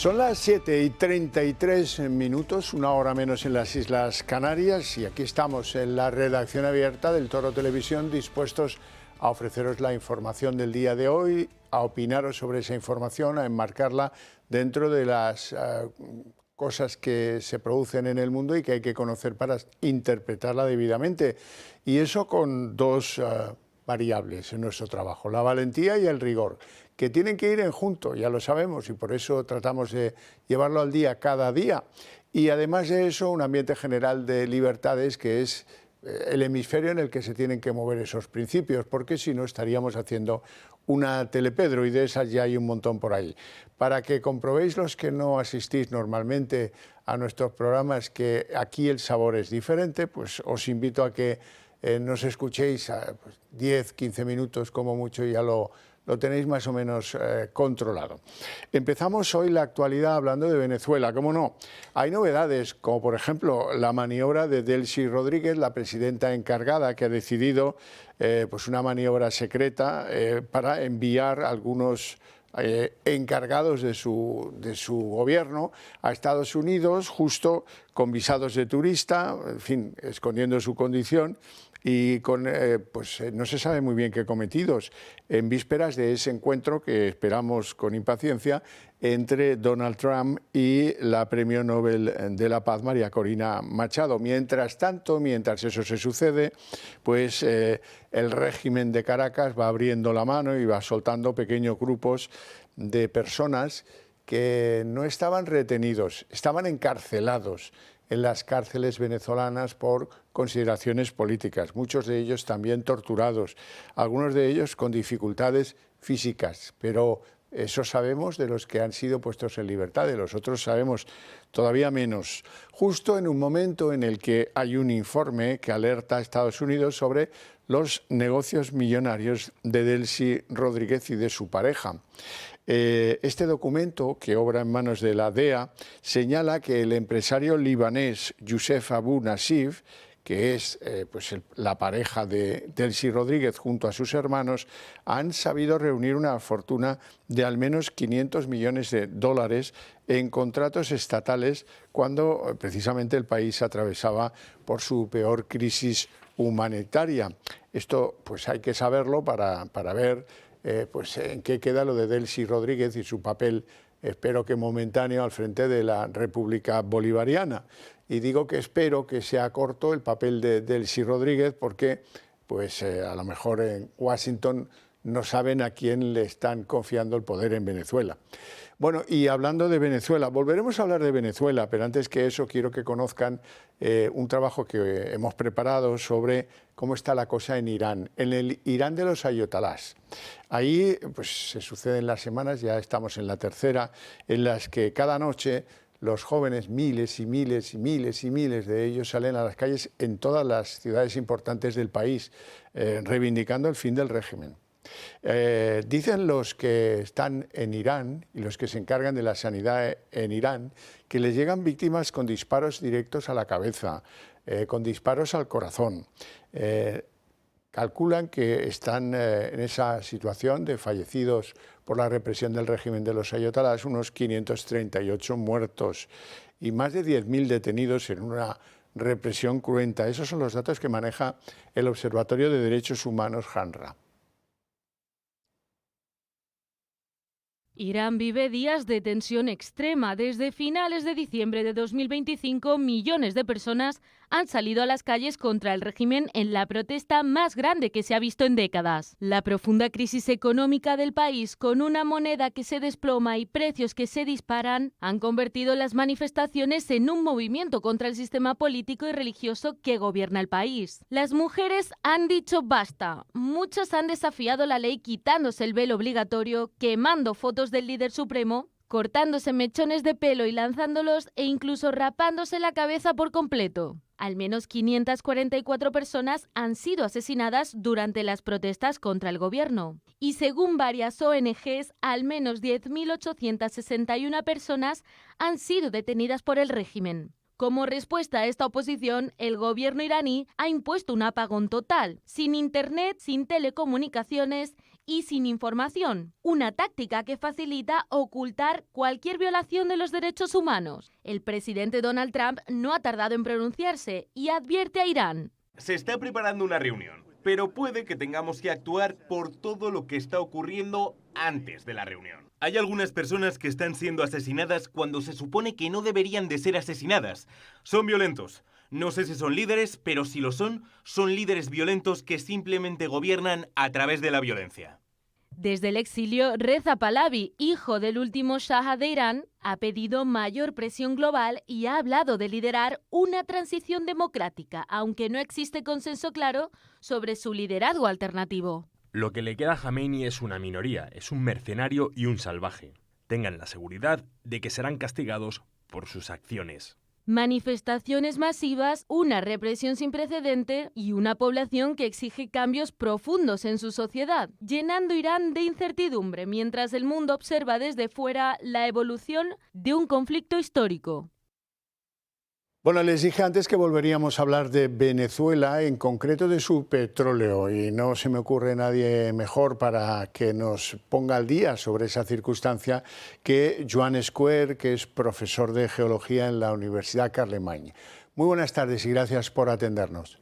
Son las 7:33, una hora menos en las Islas Canarias, y aquí estamos en la redacción abierta del Toro Televisión, dispuestos a ofreceros la información del día de hoy, a opinaros sobre esa información, a enmarcarla dentro de las cosas que se producen en el mundo y que hay que conocer para interpretarla debidamente. Y eso con dos variables en nuestro trabajo, la valentía y el rigor, que tienen que ir en junto, ya lo sabemos, y por eso tratamos de llevarlo al día cada día. Y además de eso, un ambiente general de libertades, que es el hemisferio en el que se tienen que mover esos principios, porque si no estaríamos haciendo una telepedro, y de esas ya hay un montón por ahí. Para que comprobéis, los que no asistís normalmente a nuestros programas, que aquí el sabor es diferente, pues os invito a que nos escuchéis a 10, 15 minutos como mucho, y ya lo tenéis más o menos controlado. Empezamos hoy la actualidad hablando de Venezuela. ¿Cómo no? Hay novedades, como por ejemplo la maniobra de Delcy Rodríguez, la presidenta encargada, que ha decidido pues una maniobra secreta para enviar algunos encargados de su gobierno a Estados Unidos, justo con visados de turista, en fin, escondiendo su condición, y con, no se sabe muy bien qué cometidos, en vísperas de ese encuentro que esperamos con impaciencia entre Donald Trump y la Premio Nobel de la Paz, María Corina Machado. Mientras tanto, mientras eso se sucede, pues el régimen de Caracas va abriendo la mano y va soltando pequeños grupos de personas que no estaban retenidos, estaban encarcelados en las cárceles venezolanas por consideraciones políticas, muchos de ellos también torturados, algunos de ellos con dificultades físicas, pero eso sabemos de los que han sido puestos en libertad, de los otros sabemos todavía menos, justo en un momento en el que hay un informe que alerta a Estados Unidos sobre los negocios millonarios de Delcy Rodríguez y de su pareja. Este documento, que obra en manos de la DEA, señala que el empresario libanés Youssef Abu Nassif, que es la pareja de Delcy Rodríguez junto a sus hermanos, han sabido reunir una fortuna de al menos 500 millones de dólares en contratos estatales cuando precisamente el país atravesaba por su peor crisis humanitaria. Esto pues hay que saberlo para ver en qué queda lo de Delcy Rodríguez y su papel, espero que momentáneo, al frente de la República Bolivariana. Y digo que espero que sea corto el papel de Delcy Rodríguez, porque a lo mejor en Washington no saben a quién le están confiando el poder en Venezuela. Bueno, y hablando de Venezuela, volveremos a hablar de Venezuela, pero antes que eso quiero que conozcan un trabajo que hemos preparado sobre cómo está la cosa en Irán, en el Irán de los ayatolás. Ahí se suceden las semanas, ya estamos en la tercera, en las que cada noche los jóvenes, miles y miles y miles y miles de ellos, salen a las calles en todas las ciudades importantes del país, reivindicando el fin del régimen. Dicen los que están en Irán y los que se encargan de la sanidad en Irán que les llegan víctimas con disparos directos a la cabeza, con disparos al corazón. Calculan que están en esa situación de fallecidos por la represión del régimen de los ayatolás, unos 538 muertos y más de 10.000 detenidos en una represión cruenta. Esos son los datos que maneja el Observatorio de Derechos Humanos UNRWA. Irán vive días de tensión extrema. Desde finales de diciembre de 2025, millones de personas han salido a las calles contra el régimen en la protesta más grande que se ha visto en décadas. La profunda crisis económica del país, con una moneda que se desploma y precios que se disparan, han convertido las manifestaciones en un movimiento contra el sistema político y religioso que gobierna el país. Las mujeres han dicho basta. Muchas han desafiado la ley quitándose el velo obligatorio, quemando fotos del líder supremo, cortándose mechones de pelo y lanzándolos, e incluso rapándose la cabeza por completo. Al menos 544 personas han sido asesinadas durante las protestas contra el gobierno. Y según varias ONGs, al menos 10.861 personas han sido detenidas por el régimen. Como respuesta a esta oposición, el gobierno iraní ha impuesto un apagón total, sin internet, sin telecomunicaciones y sin información, una táctica que facilita ocultar cualquier violación de los derechos humanos. El presidente Donald Trump no ha tardado en pronunciarse y advierte a Irán. Se está preparando una reunión, pero puede que tengamos que actuar por todo lo que está ocurriendo antes de la reunión. Hay algunas personas que están siendo asesinadas cuando se supone que no deberían de ser asesinadas. Son violentos. No sé si son líderes, pero si lo son líderes violentos que simplemente gobiernan a través de la violencia. Desde el exilio, Reza Pahlavi, hijo del último Shah de Irán, ha pedido mayor presión global y ha hablado de liderar una transición democrática, aunque no existe consenso claro sobre su liderazgo alternativo. Lo que le queda a Jamenei es una minoría, es un mercenario y un salvaje. Tengan la seguridad de que serán castigados por sus acciones. Manifestaciones masivas, una represión sin precedente y una población que exige cambios profundos en su sociedad, llenando Irán de incertidumbre mientras el mundo observa desde fuera la evolución de un conflicto histórico. Bueno, les dije antes que volveríamos a hablar de Venezuela, en concreto de su petróleo, y no se me ocurre nadie mejor para que nos ponga al día sobre esa circunstancia que Joan Escuer, que es profesor de Geología en la Universidad Carlemany. Muy buenas tardes y gracias por atendernos.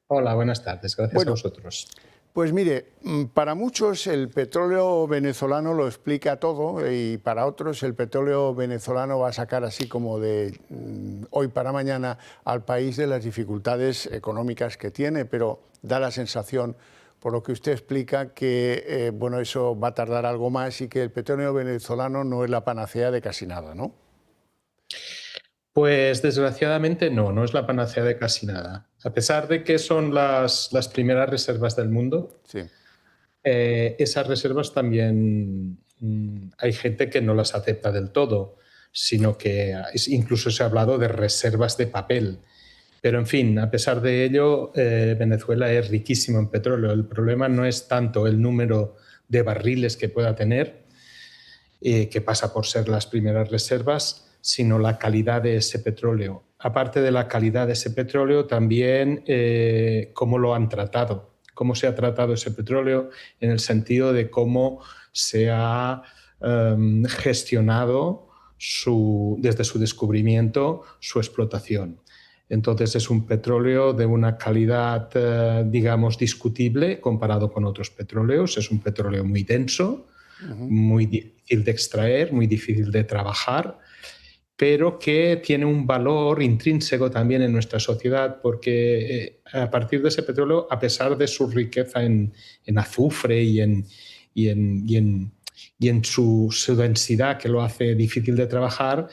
Hola, buenas tardes. Gracias a vosotros. Pues mire, para muchos el petróleo venezolano lo explica todo y para otros el petróleo venezolano va a sacar así como de hoy para mañana al país de las dificultades económicas que tiene, pero da la sensación, por lo que usted explica, que bueno, eso va a tardar algo más y que el petróleo venezolano no es la panacea de casi nada, ¿no? Pues desgraciadamente no es la panacea de casi nada. A pesar de que son las primeras reservas del mundo, sí. Esas reservas también hay gente que no las acepta del todo, sino que incluso se ha hablado de reservas de papel. Pero en fin, a pesar de ello, Venezuela es riquísimo en petróleo. El problema no es tanto el número de barriles que pueda tener, que pasa por ser las primeras reservas, sino la calidad de ese petróleo. Aparte de la calidad de ese petróleo, también cómo lo han tratado, cómo se ha tratado ese petróleo en el sentido de cómo se ha gestionado desde su descubrimiento su explotación. Entonces es un petróleo de una calidad, digamos, discutible comparado con otros petróleos. Es un petróleo muy denso, muy difícil de extraer, muy difícil de trabajar, pero que tiene un valor intrínseco también en nuestra sociedad, porque a partir de ese petróleo, a pesar de su riqueza en azufre y en su densidad que lo hace difícil de trabajar,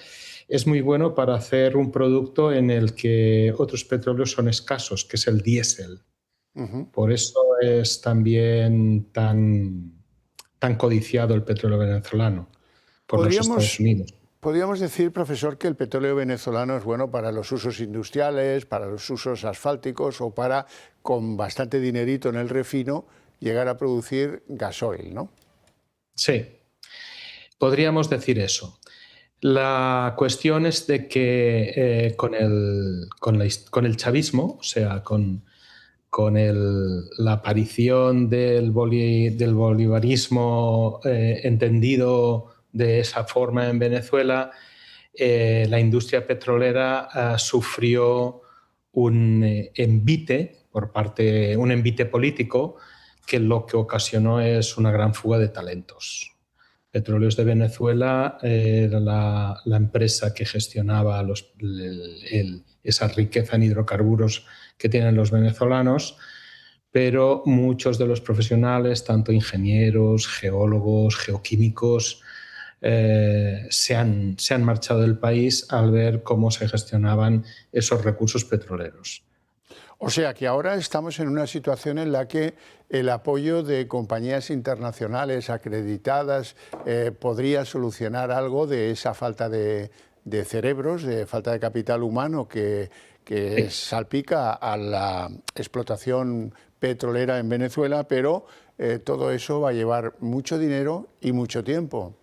es muy bueno para hacer un producto en el que otros petróleos son escasos, que es el diésel. Por eso es también tan codiciado el petróleo venezolano por los Estados Unidos. Podríamos decir, profesor, que el petróleo venezolano es bueno para los usos industriales, para los usos asfálticos o para, con bastante dinerito en el refino, llegar a producir gasoil, ¿no? Sí, podríamos decir eso. La cuestión es de que con el chavismo, o sea, con la aparición del bolivarismo entendido de esa forma en Venezuela, la industria petrolera sufrió un envite político que lo que ocasionó es una gran fuga de talentos. Petróleos de Venezuela era la empresa que gestionaba esa riqueza en hidrocarburos que tienen los venezolanos, pero muchos de los profesionales, tanto ingenieros, geólogos, geoquímicos, se han marchado del país al ver cómo se gestionaban esos recursos petroleros. O sea que ahora estamos en una situación en la que el apoyo de compañías internacionales acreditadas podría solucionar algo de esa falta de cerebros, de falta de capital humano que sí salpica a la explotación petrolera en Venezuela, pero todo eso va a llevar mucho dinero y mucho tiempo.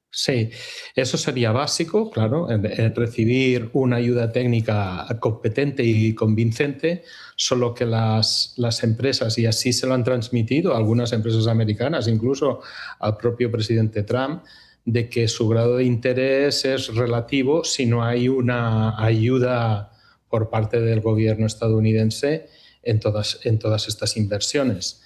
Sí, eso sería básico, claro, en recibir una ayuda técnica competente y convincente, solo que las empresas, y así se lo han transmitido algunas empresas americanas, incluso al propio presidente Trump, de que su grado de interés es relativo si no hay una ayuda por parte del gobierno estadounidense en todas estas inversiones.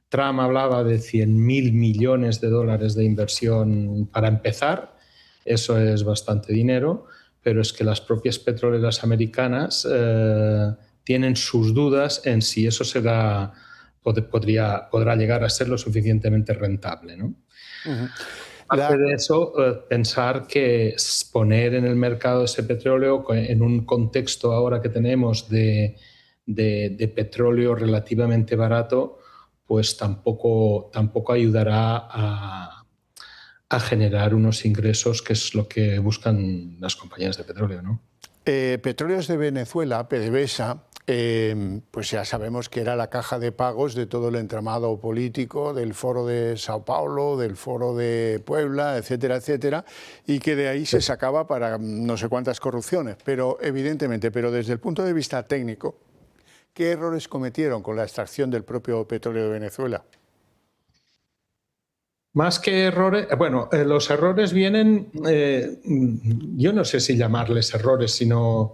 Trump hablaba de 100.000 millones de dólares de inversión para empezar. Eso es bastante dinero, pero es que las propias petroleras americanas tienen sus dudas en si eso podrá llegar a ser lo suficientemente rentable, ¿no? Aparte de eso, pensar que poner en el mercado ese petróleo en un contexto ahora que tenemos de petróleo relativamente barato, pues tampoco ayudará a generar unos ingresos, que es lo que buscan las compañías de petróleo, ¿no? Petróleos de Venezuela, PDVSA, pues ya sabemos que era la caja de pagos de todo el entramado político del Foro de Sao Paulo, del Foro de Puebla, etcétera, etcétera, y que de ahí se sacaba para no sé cuántas corrupciones, pero evidentemente, pero desde el punto de vista técnico, ¿qué errores cometieron con la extracción del propio petróleo de Venezuela? Más que errores, bueno, los errores vienen, yo no sé si llamarles errores, sino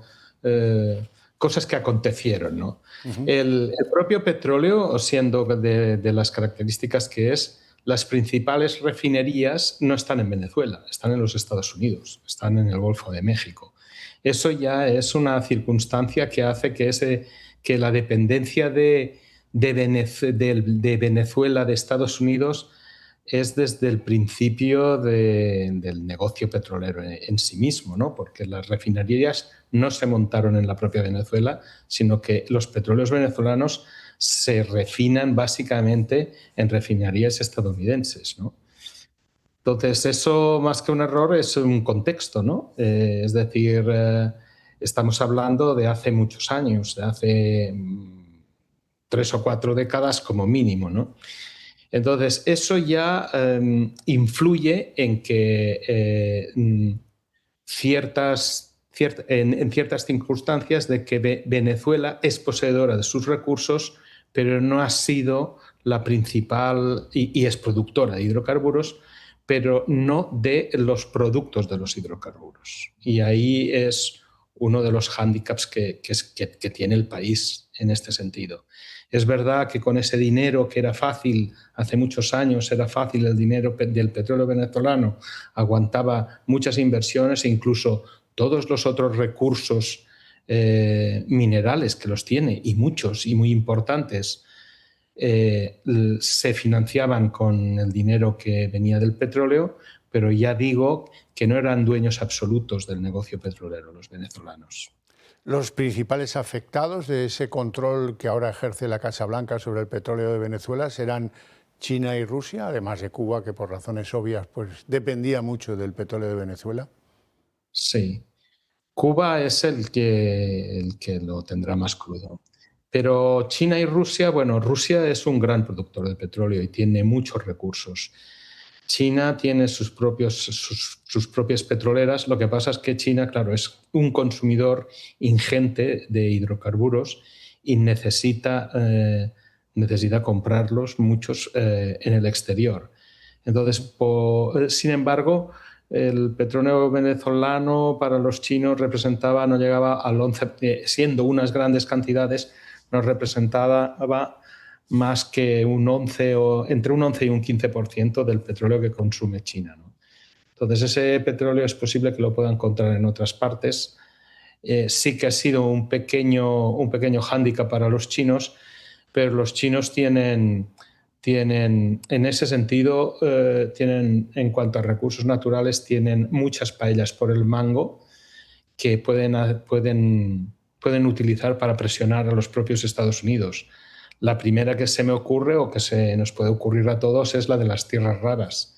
cosas que acontecieron, ¿no? El propio petróleo, siendo de las características que es, las principales refinerías no están en Venezuela, están en los Estados Unidos, están en el Golfo de México. Eso ya es una circunstancia que hace que la dependencia de Venezuela de Estados Unidos es desde el principio del negocio petrolero en sí mismo, ¿no? Porque las refinerías no se montaron en la propia Venezuela, sino que los petróleos venezolanos se refinan básicamente en refinerías estadounidenses, ¿no? Entonces, eso más que un error es un contexto, ¿no? Es decir, estamos hablando de hace muchos años, de hace 3 o 4 décadas como mínimo, ¿no? Entonces, eso ya influye en que en ciertas circunstancias de que Venezuela es poseedora de sus recursos, pero no ha sido la principal, y es productora de hidrocarburos, pero no de los productos de los hidrocarburos. Y ahí es uno de los hándicaps que tiene el país en este sentido. Es verdad que con ese dinero que era fácil, hace muchos años era fácil, el dinero del petróleo venezolano aguantaba muchas inversiones e incluso todos los otros recursos minerales que los tiene, y muchos y muy importantes, se financiaban con el dinero que venía del petróleo, pero ya digo que no eran dueños absolutos del negocio petrolero los venezolanos. Los principales afectados de ese control que ahora ejerce la Casa Blanca sobre el petróleo de Venezuela serán China y Rusia, además de Cuba, que por razones obvias pues dependía mucho del petróleo de Venezuela. Sí, Cuba es el que lo tendrá más crudo. Pero China y Rusia, bueno, Rusia es un gran productor de petróleo y tiene muchos recursos. China tiene sus propias petroleras. Lo que pasa es que China, claro, es un consumidor ingente de hidrocarburos y necesita comprarlos muchos en el exterior. Entonces, sin embargo, el petróleo venezolano para los chinos no llegaba al 11%, siendo unas grandes cantidades, no representaba más que entre un 11 y un 15% del petróleo que consume China, ¿no? Entonces, ese petróleo es posible que lo pueda encontrar en otras partes. Sí que ha sido un pequeño hándicap para los chinos, pero los chinos tienen en ese sentido, en cuanto a recursos naturales, tienen muchas paellas por el mango que pueden utilizar para presionar a los propios Estados Unidos. La primera que se me ocurre, o que se nos puede ocurrir a todos, es la de las tierras raras.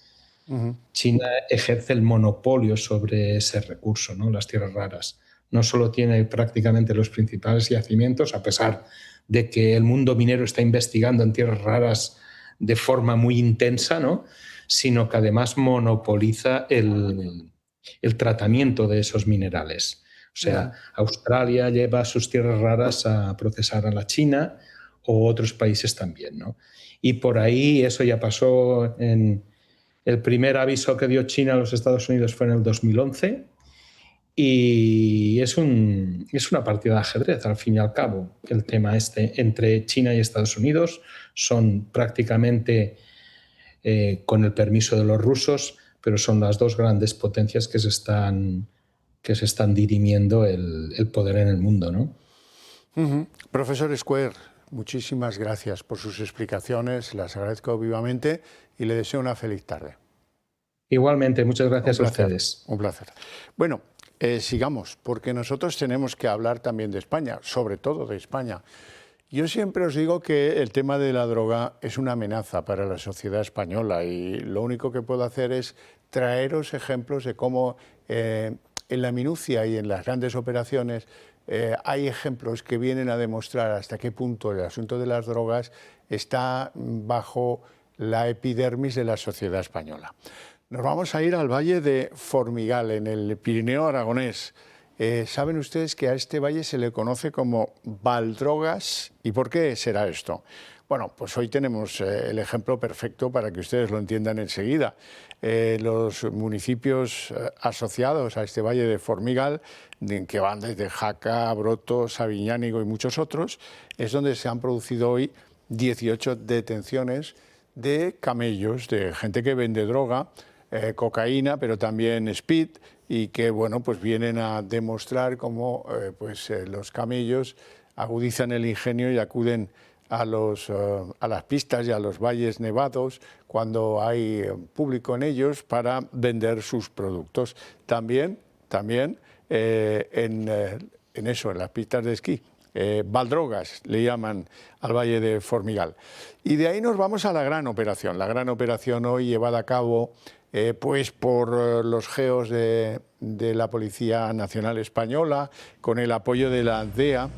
China ejerce el monopolio sobre ese recurso, ¿no? Las tierras raras. No solo tiene prácticamente los principales yacimientos, a pesar de que el mundo minero está investigando en tierras raras de forma muy intensa, ¿no? sino que además monopoliza el tratamiento de esos minerales. O sea, Australia lleva sus tierras raras a procesar a la China o otros países también, ¿no? Y por ahí eso ya pasó en... El primer aviso que dio China a los Estados Unidos fue en el 2011 y es una partida de ajedrez, al fin y al cabo. El tema entre China y Estados Unidos son prácticamente con el permiso de los rusos, pero son las dos grandes potencias que se están dirimiendo el poder en el mundo, ¿no? Profesor Square, muchísimas gracias por sus explicaciones, las agradezco vivamente y le deseo una feliz tarde. Igualmente, muchas gracias a ustedes. Un placer. Bueno, sigamos, porque nosotros tenemos que hablar también de España, sobre todo de España. Yo siempre os digo que el tema de la droga es una amenaza para la sociedad española y lo único que puedo hacer es traeros ejemplos de cómo en la minucia y en las grandes operaciones hay ejemplos que vienen a demostrar hasta qué punto el asunto de las drogas está bajo la epidermis de la sociedad española. Nos vamos a ir al valle de Formigal, en el Pirineo aragonés. Saben ustedes que a este valle se le conoce como Valdrogas. ¿Y por qué será esto? Bueno, pues hoy tenemos el ejemplo perfecto para que ustedes lo entiendan enseguida. Los municipios asociados a este valle de Formigal, que van desde Jaca, Broto, Sabiñánigo y muchos otros, es donde se han producido hoy 18 detenciones de camellos, de gente que vende droga, cocaína, pero también speed, y que bueno, pues vienen a demostrar cómo los camellos agudizan el ingenio y acuden a las pistas y a los valles nevados cuando hay público en ellos para vender sus productos. También en las pistas de esquí. Valdrogas le llaman al valle de Formigal. Y de ahí nos vamos a la gran operación. La gran operación hoy llevada a cabo por los GEOs de la Policía Nacional Española, con el apoyo de la DEA,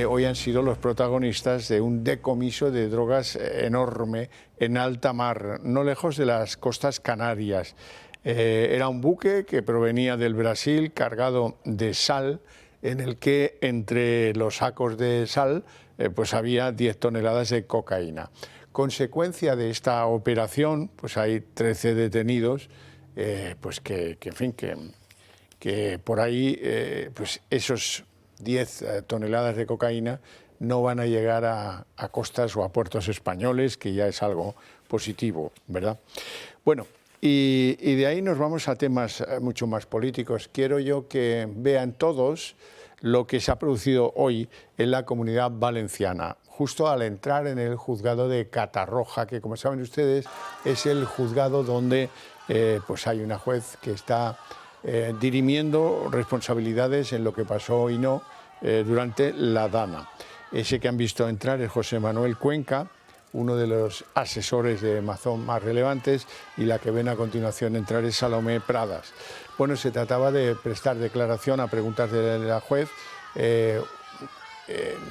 hoy han sido los protagonistas de un decomiso de drogas enorme en alta mar, no lejos de las costas canarias. Era un buque que provenía del Brasil cargado de sal, en el que entre los sacos de sal había 10 toneladas de cocaína. Consecuencia de esta operación, pues hay 13 detenidos, que por ahí esos 10 toneladas de cocaína no van a llegar a costas o a puertos españoles, que ya es algo positivo, ¿verdad? Bueno, y de ahí nos vamos a temas mucho más políticos. Quiero yo que vean todos lo que se ha producido hoy en la Comunidad Valenciana, justo al entrar en el juzgado de Catarroja, que como saben ustedes es el juzgado donde hay una juez que está dirimiendo responsabilidades en lo que pasó y no durante la Dana. Ese que han visto entrar es José Manuel Cuenca, uno de los asesores de Mazón más relevantes, y la que ven a continuación entrar es Salomé Pradas. Bueno, se trataba de prestar declaración a preguntas de la juez.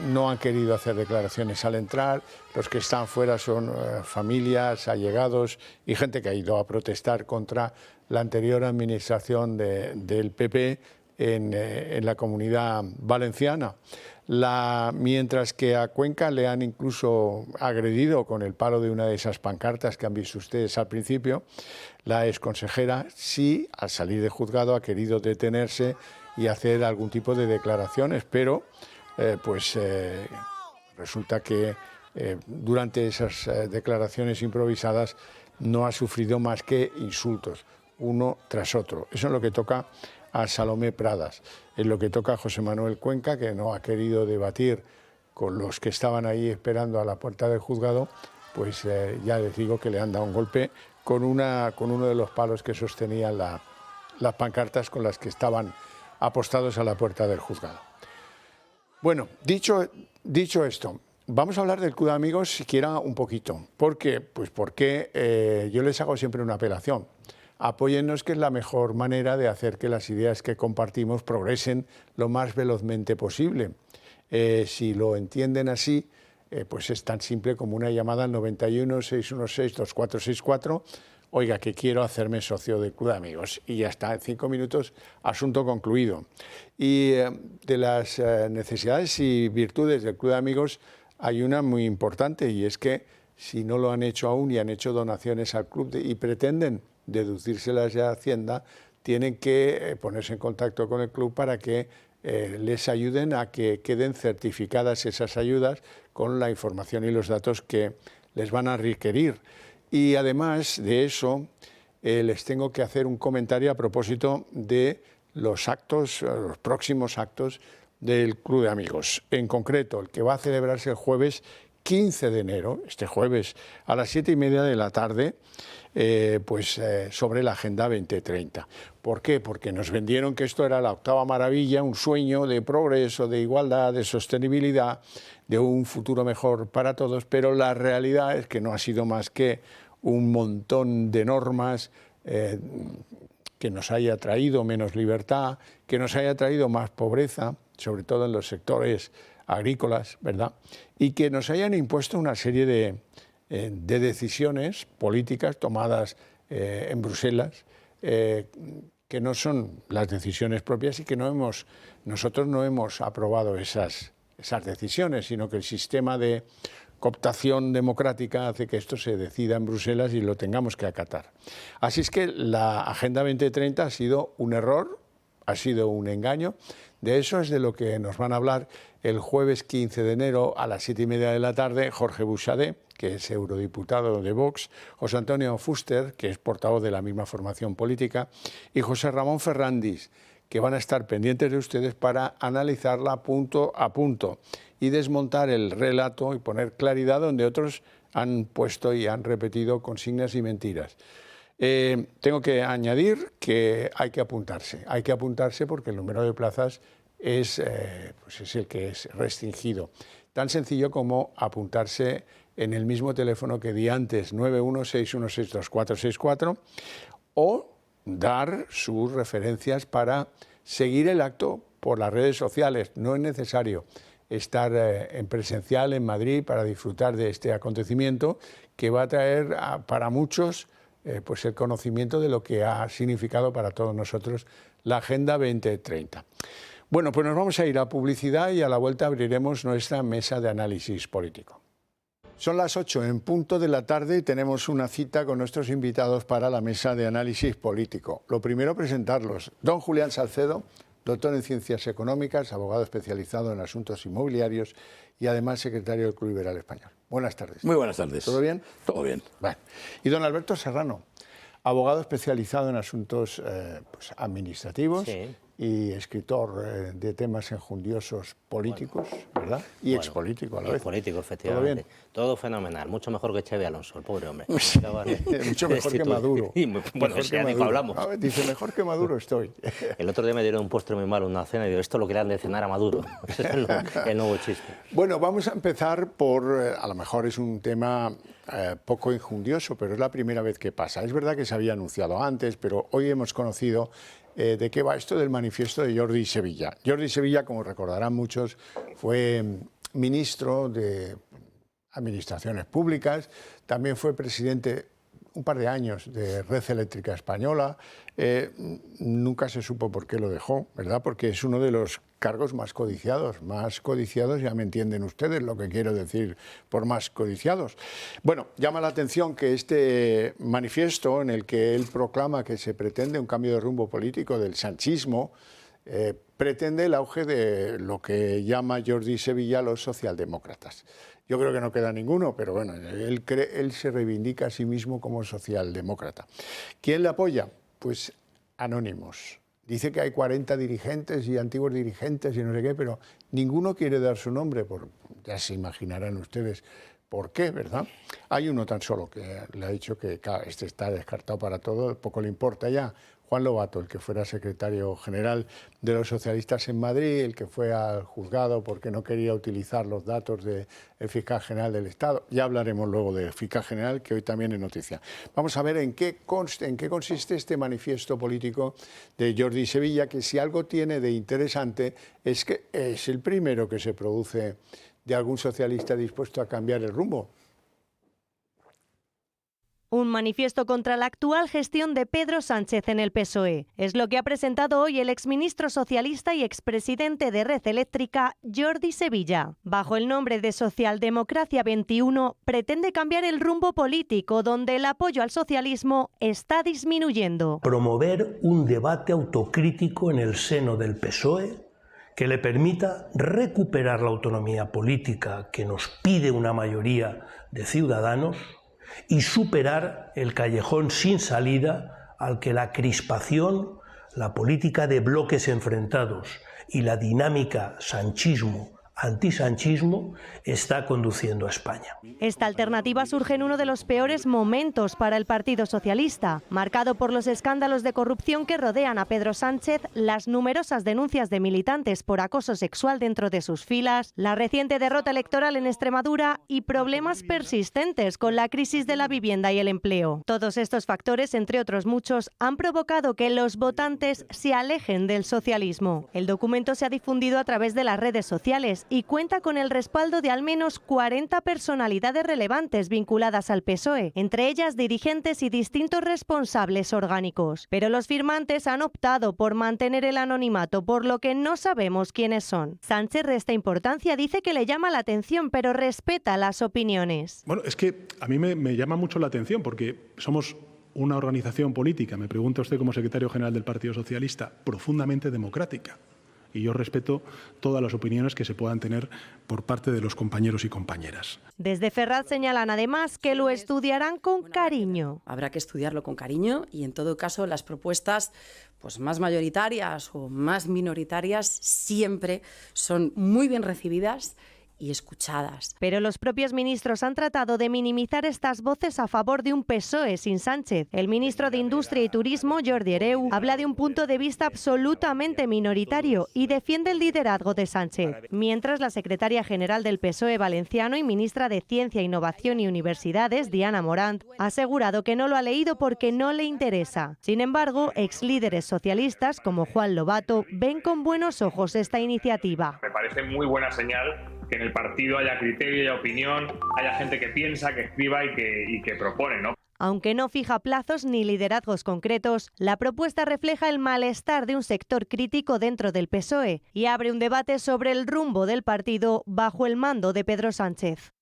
No han querido hacer declaraciones al entrar. Los que están fuera son familias, allegados y gente que ha ido a protestar contra la anterior administración del PP en la Comunidad Valenciana. Mientras que a Cuenca le han incluso agredido con el palo de una de esas pancartas que han visto ustedes al principio, la exconsejera sí, al salir de juzgado, ha querido detenerse y hacer algún tipo de declaraciones, pero resulta que durante esas declaraciones improvisadas no ha sufrido más que insultos, uno tras otro. Eso es lo que toca a Salomé Pradas, es lo que toca a José Manuel Cuenca, que no ha querido debatir con los que estaban ahí esperando a la puerta del juzgado, ya les digo que le han dado un golpe con uno de los palos que sostenían las pancartas con las que estaban apostados a la puerta del juzgado. Bueno, dicho esto, vamos a hablar del CUD Amigos siquiera un poquito. ¿Por qué? Pues porque yo les hago siempre una apelación. Apóyennos, que es la mejor manera de hacer que las ideas que compartimos progresen lo más velozmente posible. Si lo entienden así, pues es tan simple como una llamada al 91 616 2464 oiga, que quiero hacerme socio del Club de Amigos. Y ya está, en 5 minutos, asunto concluido. Y de las necesidades y virtudes del Club de Amigos hay una muy importante, y es que si no lo han hecho aún y han hecho donaciones al club y pretenden deducírselas de Hacienda, tienen que ponerse en contacto con el club para que les ayuden a que queden certificadas esas ayudas con la información y los datos que les van a requerir. Y además de eso, les tengo que hacer un comentario a propósito de los actos, los próximos actos del Club de Amigos. En concreto, el que va a celebrarse el jueves 15 de enero, este jueves, a las 7:30 de la tarde, sobre la Agenda 2030. ¿Por qué? Porque nos vendieron que esto era la octava maravilla, un sueño de progreso, de igualdad, de sostenibilidad, de un futuro mejor para todos, pero la realidad es que no ha sido más que un montón de normas que nos haya traído menos libertad, que nos haya traído más pobreza, sobre todo en los sectores agrícolas, ¿verdad? Y que nos hayan impuesto una serie de decisiones políticas tomadas en Bruselas, que no son las decisiones propias y que nosotros no hemos aprobado esas decisiones, sino que el sistema de cooptación democrática hace que esto se decida en Bruselas y lo tengamos que acatar. Así es que la Agenda 2030 ha sido un error, ha sido un engaño. De eso es de lo que nos van a hablar el jueves 15 de enero a las 7:30 de la tarde Jorge Buxadé, que es eurodiputado de Vox, José Antonio Fuster, que es portavoz de la misma formación política, y José Ramón Ferrandis, que van a estar pendientes de ustedes para analizarla punto a punto y desmontar el relato y poner claridad donde otros han puesto y han repetido consignas y mentiras. Tengo que añadir que hay que apuntarse porque el número de plazas es el que es restringido. Tan sencillo como apuntarse en el mismo teléfono que di antes, 916162464, o dar sus referencias para seguir el acto por las redes sociales. No es necesario estar en presencial en Madrid para disfrutar de este acontecimiento que va a traer para muchos el conocimiento de lo que ha significado para todos nosotros la Agenda 2030. Bueno, pues nos vamos a ir a publicidad y a la vuelta abriremos nuestra mesa de análisis político. Son las 8 en punto de la tarde y tenemos una cita con nuestros invitados para la mesa de análisis político. Lo primero, presentarlos. Don Julián Salcedo, doctor en Ciencias Económicas, abogado especializado en asuntos inmobiliarios y además secretario del Club Liberal Español. Buenas tardes. Muy buenas tardes. ¿Todo bien? Todo bien. Bueno. Y don Alberto Serrano, abogado especializado en asuntos administrativos. Sí. Y escritor de temas enjundiosos políticos, ¿verdad? Y expolítico a la vez. Expolítico, efectivamente. Todo fenomenal, mucho mejor que Xavi Alonso, el pobre hombre. Mucho mejor que Maduro. Bueno, ya ni hablamos. A ver, dice, mejor que Maduro estoy. El otro día me dieron un postre muy malo en una cena y digo, esto lo querían de cenar a Maduro. Ese es el nuevo chiste. Bueno, vamos a empezar por, a lo mejor es un tema poco enjundioso, pero es la primera vez que pasa. Es verdad que se había anunciado antes, pero hoy hemos conocido de qué va esto del manifiesto de Jordi Sevilla. Jordi Sevilla, como recordarán muchos, fue ministro de Administraciones Públicas, también fue presidente un par de años de Red Eléctrica Española. Nunca se supo por qué lo dejó, ¿verdad? Porque es uno de los cargos más codiciados, ya me entienden ustedes lo que quiero decir por más codiciados. Bueno, llama la atención que este manifiesto en el que él proclama que se pretende un cambio de rumbo político del sanchismo, pretende el auge de lo que llama Jordi Sevilla los socialdemócratas. Yo creo que no queda ninguno, pero bueno, él se reivindica a sí mismo como socialdemócrata. ¿Quién le apoya? Pues anónimos. Dice que hay 40 dirigentes y antiguos dirigentes y no sé qué, pero ninguno quiere dar su nombre, ya se imaginarán ustedes por qué, ¿verdad? Hay uno tan solo que le ha dicho que este está descartado para todo, poco le importa ya. Juan Lobato, el que fuera secretario general de los socialistas en Madrid, el que fue al juzgado porque no quería utilizar los datos del fiscal general del Estado. Ya hablaremos luego del fiscal general, que hoy también es noticia. Vamos a ver en qué consiste este manifiesto político de Jordi Sevilla, que si algo tiene de interesante es que es el primero que se produce de algún socialista dispuesto a cambiar el rumbo. Un manifiesto contra la actual gestión de Pedro Sánchez en el PSOE. Es lo que ha presentado hoy el exministro socialista y expresidente de Red Eléctrica, Jordi Sevilla. Bajo el nombre de Socialdemocracia 21, pretende cambiar el rumbo político donde el apoyo al socialismo está disminuyendo. Promover un debate autocrítico en el seno del PSOE que le permita recuperar la autonomía política que nos pide una mayoría de ciudadanos y superar el callejón sin salida al que la crispación, la política de bloques enfrentados y la dinámica sanchismo-antisanchismo está conduciendo a España. Esta alternativa surge en uno de los peores momentos para el Partido Socialista, marcado por los escándalos de corrupción que rodean a Pedro Sánchez, las numerosas denuncias de militantes por acoso sexual dentro de sus filas, la reciente derrota electoral en Extremadura y problemas persistentes con la crisis de la vivienda y el empleo. Todos estos factores, entre otros muchos, han provocado que los votantes se alejen del socialismo. El documento se ha difundido a través de las redes sociales y cuenta con el respaldo de al menos 40 personalidades relevantes vinculadas al PSOE, entre ellas dirigentes y distintos responsables orgánicos. Pero los firmantes han optado por mantener el anonimato, por lo que no sabemos quiénes son. Sánchez resta importancia, dice que le llama la atención, pero respeta las opiniones. Bueno, es que a mí me llama mucho la atención porque somos una organización política, me pregunta usted como secretario general del Partido Socialista, profundamente democrática. Y yo respeto todas las opiniones que se puedan tener por parte de los compañeros y compañeras. Desde Ferraz señalan además que lo estudiarán con cariño. Habrá que estudiarlo con cariño y en todo caso las propuestas pues más mayoritarias o más minoritarias siempre son muy bien recibidas y escuchadas. Pero los propios ministros han tratado de minimizar estas voces a favor de un PSOE sin Sánchez. El ministro de Industria y Turismo, Jordi Hereu, habla de un punto de vista absolutamente minoritario y defiende el liderazgo de Sánchez. Mientras la secretaria general del PSOE valenciano y ministra de Ciencia, Innovación y Universidades, Diana Morant, ha asegurado que no lo ha leído porque no le interesa. Sin embargo, exlíderes socialistas como Juan Lobato ven con buenos ojos esta iniciativa. Me parece muy buena señal que en el partido haya criterio, haya opinión, haya gente que piensa, que escriba y que propone, ¿no? Aunque no fija plazos ni liderazgos concretos, la propuesta refleja el malestar de un sector crítico dentro del PSOE y abre un debate sobre el rumbo del partido bajo el mando de Pedro Sánchez.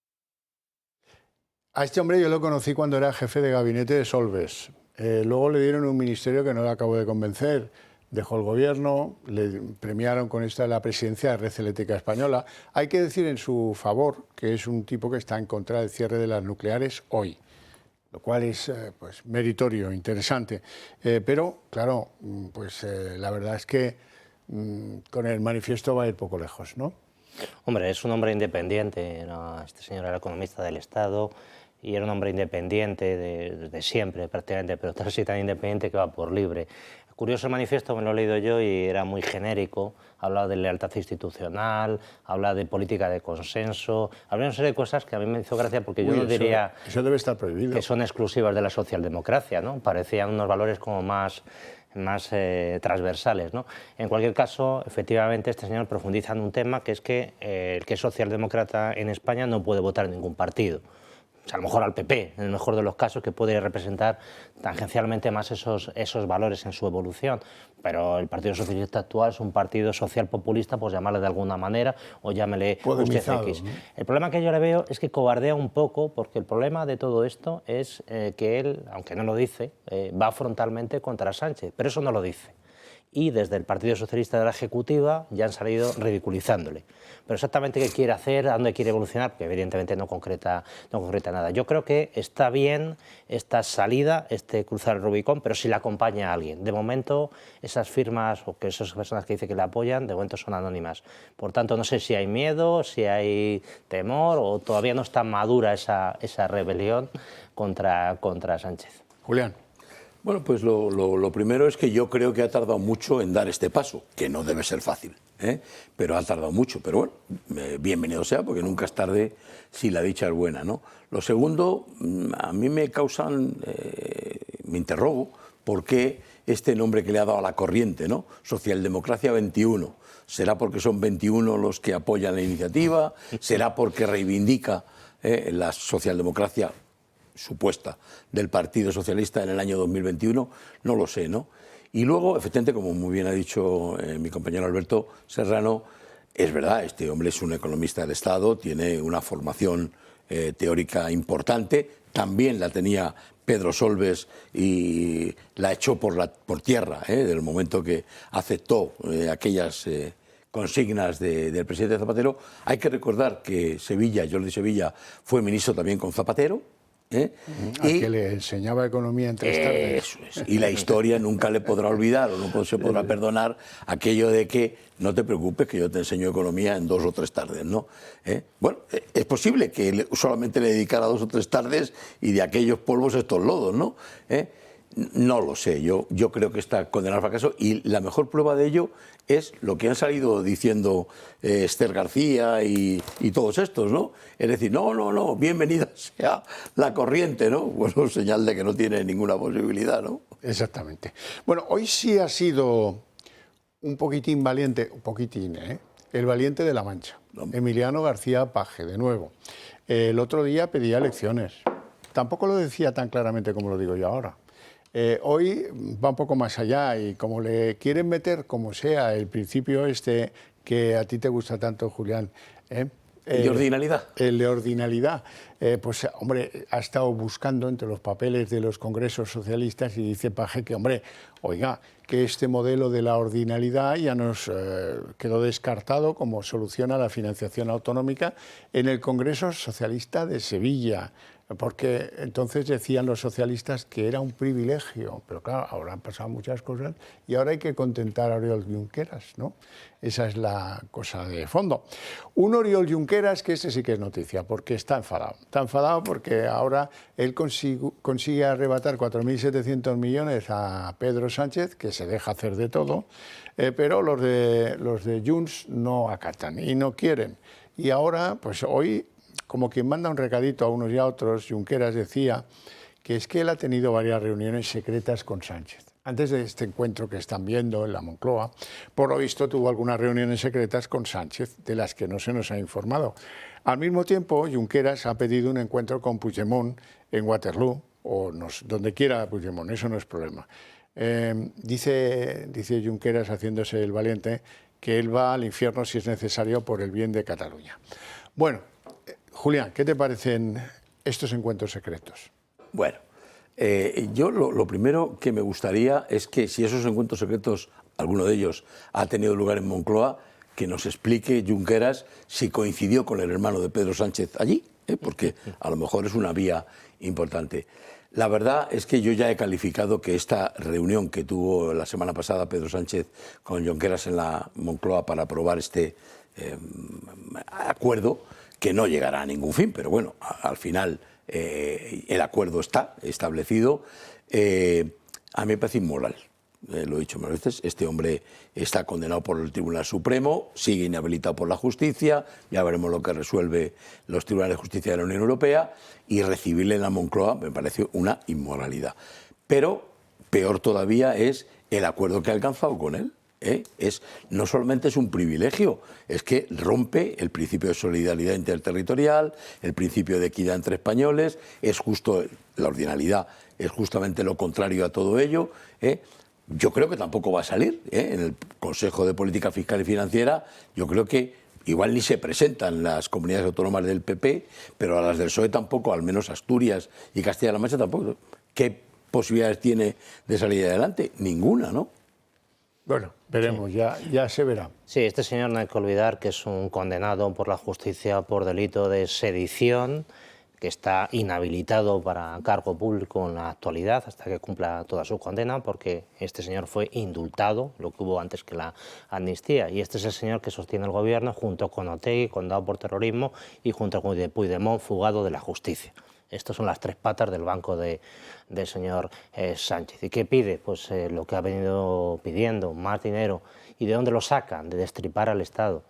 A este hombre yo lo conocí cuando era jefe de gabinete de Solbes. Luego le dieron un ministerio que no le acabó de convencer. Dejó el gobierno, le premiaron con la presidencia de Red Eléctrica Española. Hay que decir en su favor que es un tipo que está en contra del cierre de las nucleares hoy, lo cual es pues, meritorio, interesante. Pero, claro, pues la verdad es que con el manifiesto va a ir poco lejos, ¿no? Hombre, es un hombre independiente. Este señor era economista del Estado y era un hombre independiente de siempre, prácticamente, pero casi tan independiente que va por libre. Curioso el manifiesto, me lo he leído yo y era muy genérico, hablaba de lealtad institucional, hablaba de política de consenso, hablaba de una serie de cosas que a mí me hizo gracia porque yo no diría eso debe estar prohibido, que son exclusivas de la socialdemocracia, ¿no? Parecían unos valores como más transversales, ¿no? En cualquier caso, efectivamente, este señor profundiza en un tema que es que el que es socialdemócrata en España no puede votar en ningún partido. O sea, a lo mejor al PP, en el mejor de los casos, que puede representar tangencialmente más esos valores en su evolución. Pero el Partido Socialista actual es un partido social populista, pues llamarle de alguna manera, o llámele usted X. ¿No? El problema que yo le veo es que cobardea un poco, porque el problema de todo esto es que él, aunque no lo dice, va frontalmente contra Sánchez, pero eso no lo dice. Y desde el Partido Socialista de la Ejecutiva ya han salido ridiculizándole. Pero exactamente qué quiere hacer, a dónde quiere evolucionar, que evidentemente no concreta nada. Yo creo que está bien esta salida, cruzar el Rubicón, pero si le acompaña a alguien. De momento, esas firmas o que esas personas que dice que le apoyan, de momento son anónimas. Por tanto, no sé si hay miedo, si hay temor o todavía no está madura esa rebelión contra Sánchez. Julián. Bueno, pues lo primero es que yo creo que ha tardado mucho en dar este paso, que no debe ser fácil, pero ha tardado mucho. Pero bueno, bienvenido sea, porque nunca es tarde si la dicha es buena, ¿no? Lo segundo, a mí me interrogo por qué este nombre que le ha dado a la corriente, ¿no? Socialdemocracia 21. ¿Será porque son 21 los que apoyan la iniciativa? ¿Será porque reivindica la socialdemocracia supuesta del Partido Socialista en el año 2021, no lo sé, ¿no? Y luego, efectivamente, como muy bien ha dicho mi compañero Alberto Serrano, es verdad, este hombre es un economista del Estado, tiene una formación teórica importante, también la tenía Pedro Solbes y la echó por tierra, del momento que aceptó aquellas consignas del presidente Zapatero. Hay que recordar que Jordi Sevilla, fue ministro también con Zapatero. Al que le enseñaba economía en 3 tardes. Eso es. Y la historia nunca le podrá olvidar o no se podrá perdonar aquello de que no te preocupes que yo te enseño economía en 2 o 3 tardes, ¿no? Bueno, es posible que solamente le dedicara 2 o 3 tardes y de aquellos polvos estos lodos, ¿no? No lo sé, yo creo que está condenado al fracaso y la mejor prueba de ello es lo que han salido diciendo Esther García y todos estos, ¿no? Es decir, no, bienvenida sea la corriente, ¿no? Bueno, señal de que no tiene ninguna posibilidad, ¿no? Exactamente. Bueno, hoy sí ha sido un poquitín valiente, el valiente de La Mancha, Emiliano García Paje, de nuevo. El otro día pedía elecciones. Tampoco lo decía tan claramente como lo digo yo ahora. Hoy va un poco más allá y como le quieren meter, como sea, el principio este que a ti te gusta tanto, Julián. ¿El de ordinalidad? El de ordinalidad. Pues, hombre, ha estado buscando entre los papeles de los congresos socialistas y dice Paje que, hombre, oiga, que este modelo de la ordinalidad ya nos quedó descartado como solución a la financiación autonómica en el Congreso Socialista de Sevilla. Porque entonces decían los socialistas que era un privilegio, pero claro, ahora han pasado muchas cosas y ahora hay que contentar a Oriol Junqueras, ¿no? Esa es la cosa de fondo. Un Oriol Junqueras que ese sí que es noticia, porque está enfadado porque ahora él consigue arrebatar 4.700 millones a Pedro Sánchez, que se deja hacer de todo, pero los de Junts no acatan y no quieren. Y ahora, pues hoy, como quien manda un recadito a unos y a otros, Junqueras decía que es que él ha tenido varias reuniones secretas con Sánchez. Antes de este encuentro que están viendo en la Moncloa, por lo visto tuvo algunas reuniones secretas con Sánchez, de las que no se nos ha informado. Al mismo tiempo, Junqueras ha pedido un encuentro con Puigdemont en Waterloo, o donde quiera Puigdemont, eso no es problema. Dice Junqueras, haciéndose el valiente, que él va al infierno si es necesario por el bien de Cataluña. Bueno, Julián, ¿qué te parecen estos encuentros secretos? Bueno, yo lo primero que me gustaría es que si esos encuentros secretos, alguno de ellos ha tenido lugar en Moncloa, que nos explique Junqueras si coincidió con el hermano de Pedro Sánchez allí, porque a lo mejor es una vía importante. La verdad es que yo ya he calificado que esta reunión que tuvo la semana pasada Pedro Sánchez con Junqueras en la Moncloa para aprobar este acuerdo, que no llegará a ningún fin, pero bueno, al final el acuerdo está establecido. A mí me parece inmoral, lo he dicho más veces, este hombre está condenado por el Tribunal Supremo, sigue inhabilitado por la justicia, ya veremos lo que resuelve los tribunales de justicia de la Unión Europea, y recibirle en la Moncloa me parece una inmoralidad. Pero peor todavía es el acuerdo que ha alcanzado con él. No solamente es un privilegio, es que rompe el principio de solidaridad interterritorial, el principio de equidad entre españoles, es justo la ordinalidad, es justamente lo contrario a todo ello. Yo creo que tampoco va a salir en el Consejo de Política Fiscal y Financiera. Yo creo que igual ni se presentan las comunidades autónomas del PP, pero a las del PSOE tampoco, al menos Asturias y Castilla-La Mancha tampoco. ¿Qué posibilidades tiene de salir adelante? Ninguna, ¿no? Bueno, veremos, sí. ya se verá. Sí, este señor no hay que olvidar que es un condenado por la justicia por delito de sedición, que está inhabilitado para cargo público en la actualidad hasta que cumpla toda su condena, porque este señor fue indultado, lo que hubo antes que la amnistía, y este es el señor que sostiene el gobierno junto con Otegi, condenado por terrorismo, y junto con Puigdemont, fugado de la justicia. Estas son las 3 patas del banco del señor Sánchez. ¿Y qué pide? Pues lo que ha venido pidiendo, más dinero. ¿Y de dónde lo sacan? De destripar al Estado.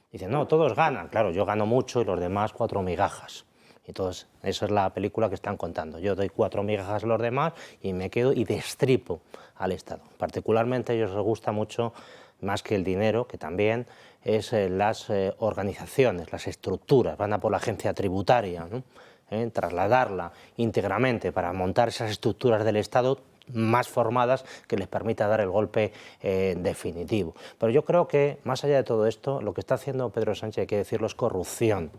Dicen, no, todos ganan. Claro, yo gano mucho y los demás 4 migajas. Entonces, esa es la película que están contando. Yo doy 4 migajas a los demás y me quedo y destripo al Estado. Particularmente a ellos les gusta mucho, más que el dinero, que también es las organizaciones, las estructuras. Van a por la agencia tributaria, ¿no? trasladarla íntegramente para montar esas estructuras del Estado más formadas que les permita dar el golpe definitivo. Pero yo creo que, más allá de todo esto, lo que está haciendo Pedro Sánchez, hay que decirlo, es corrupción.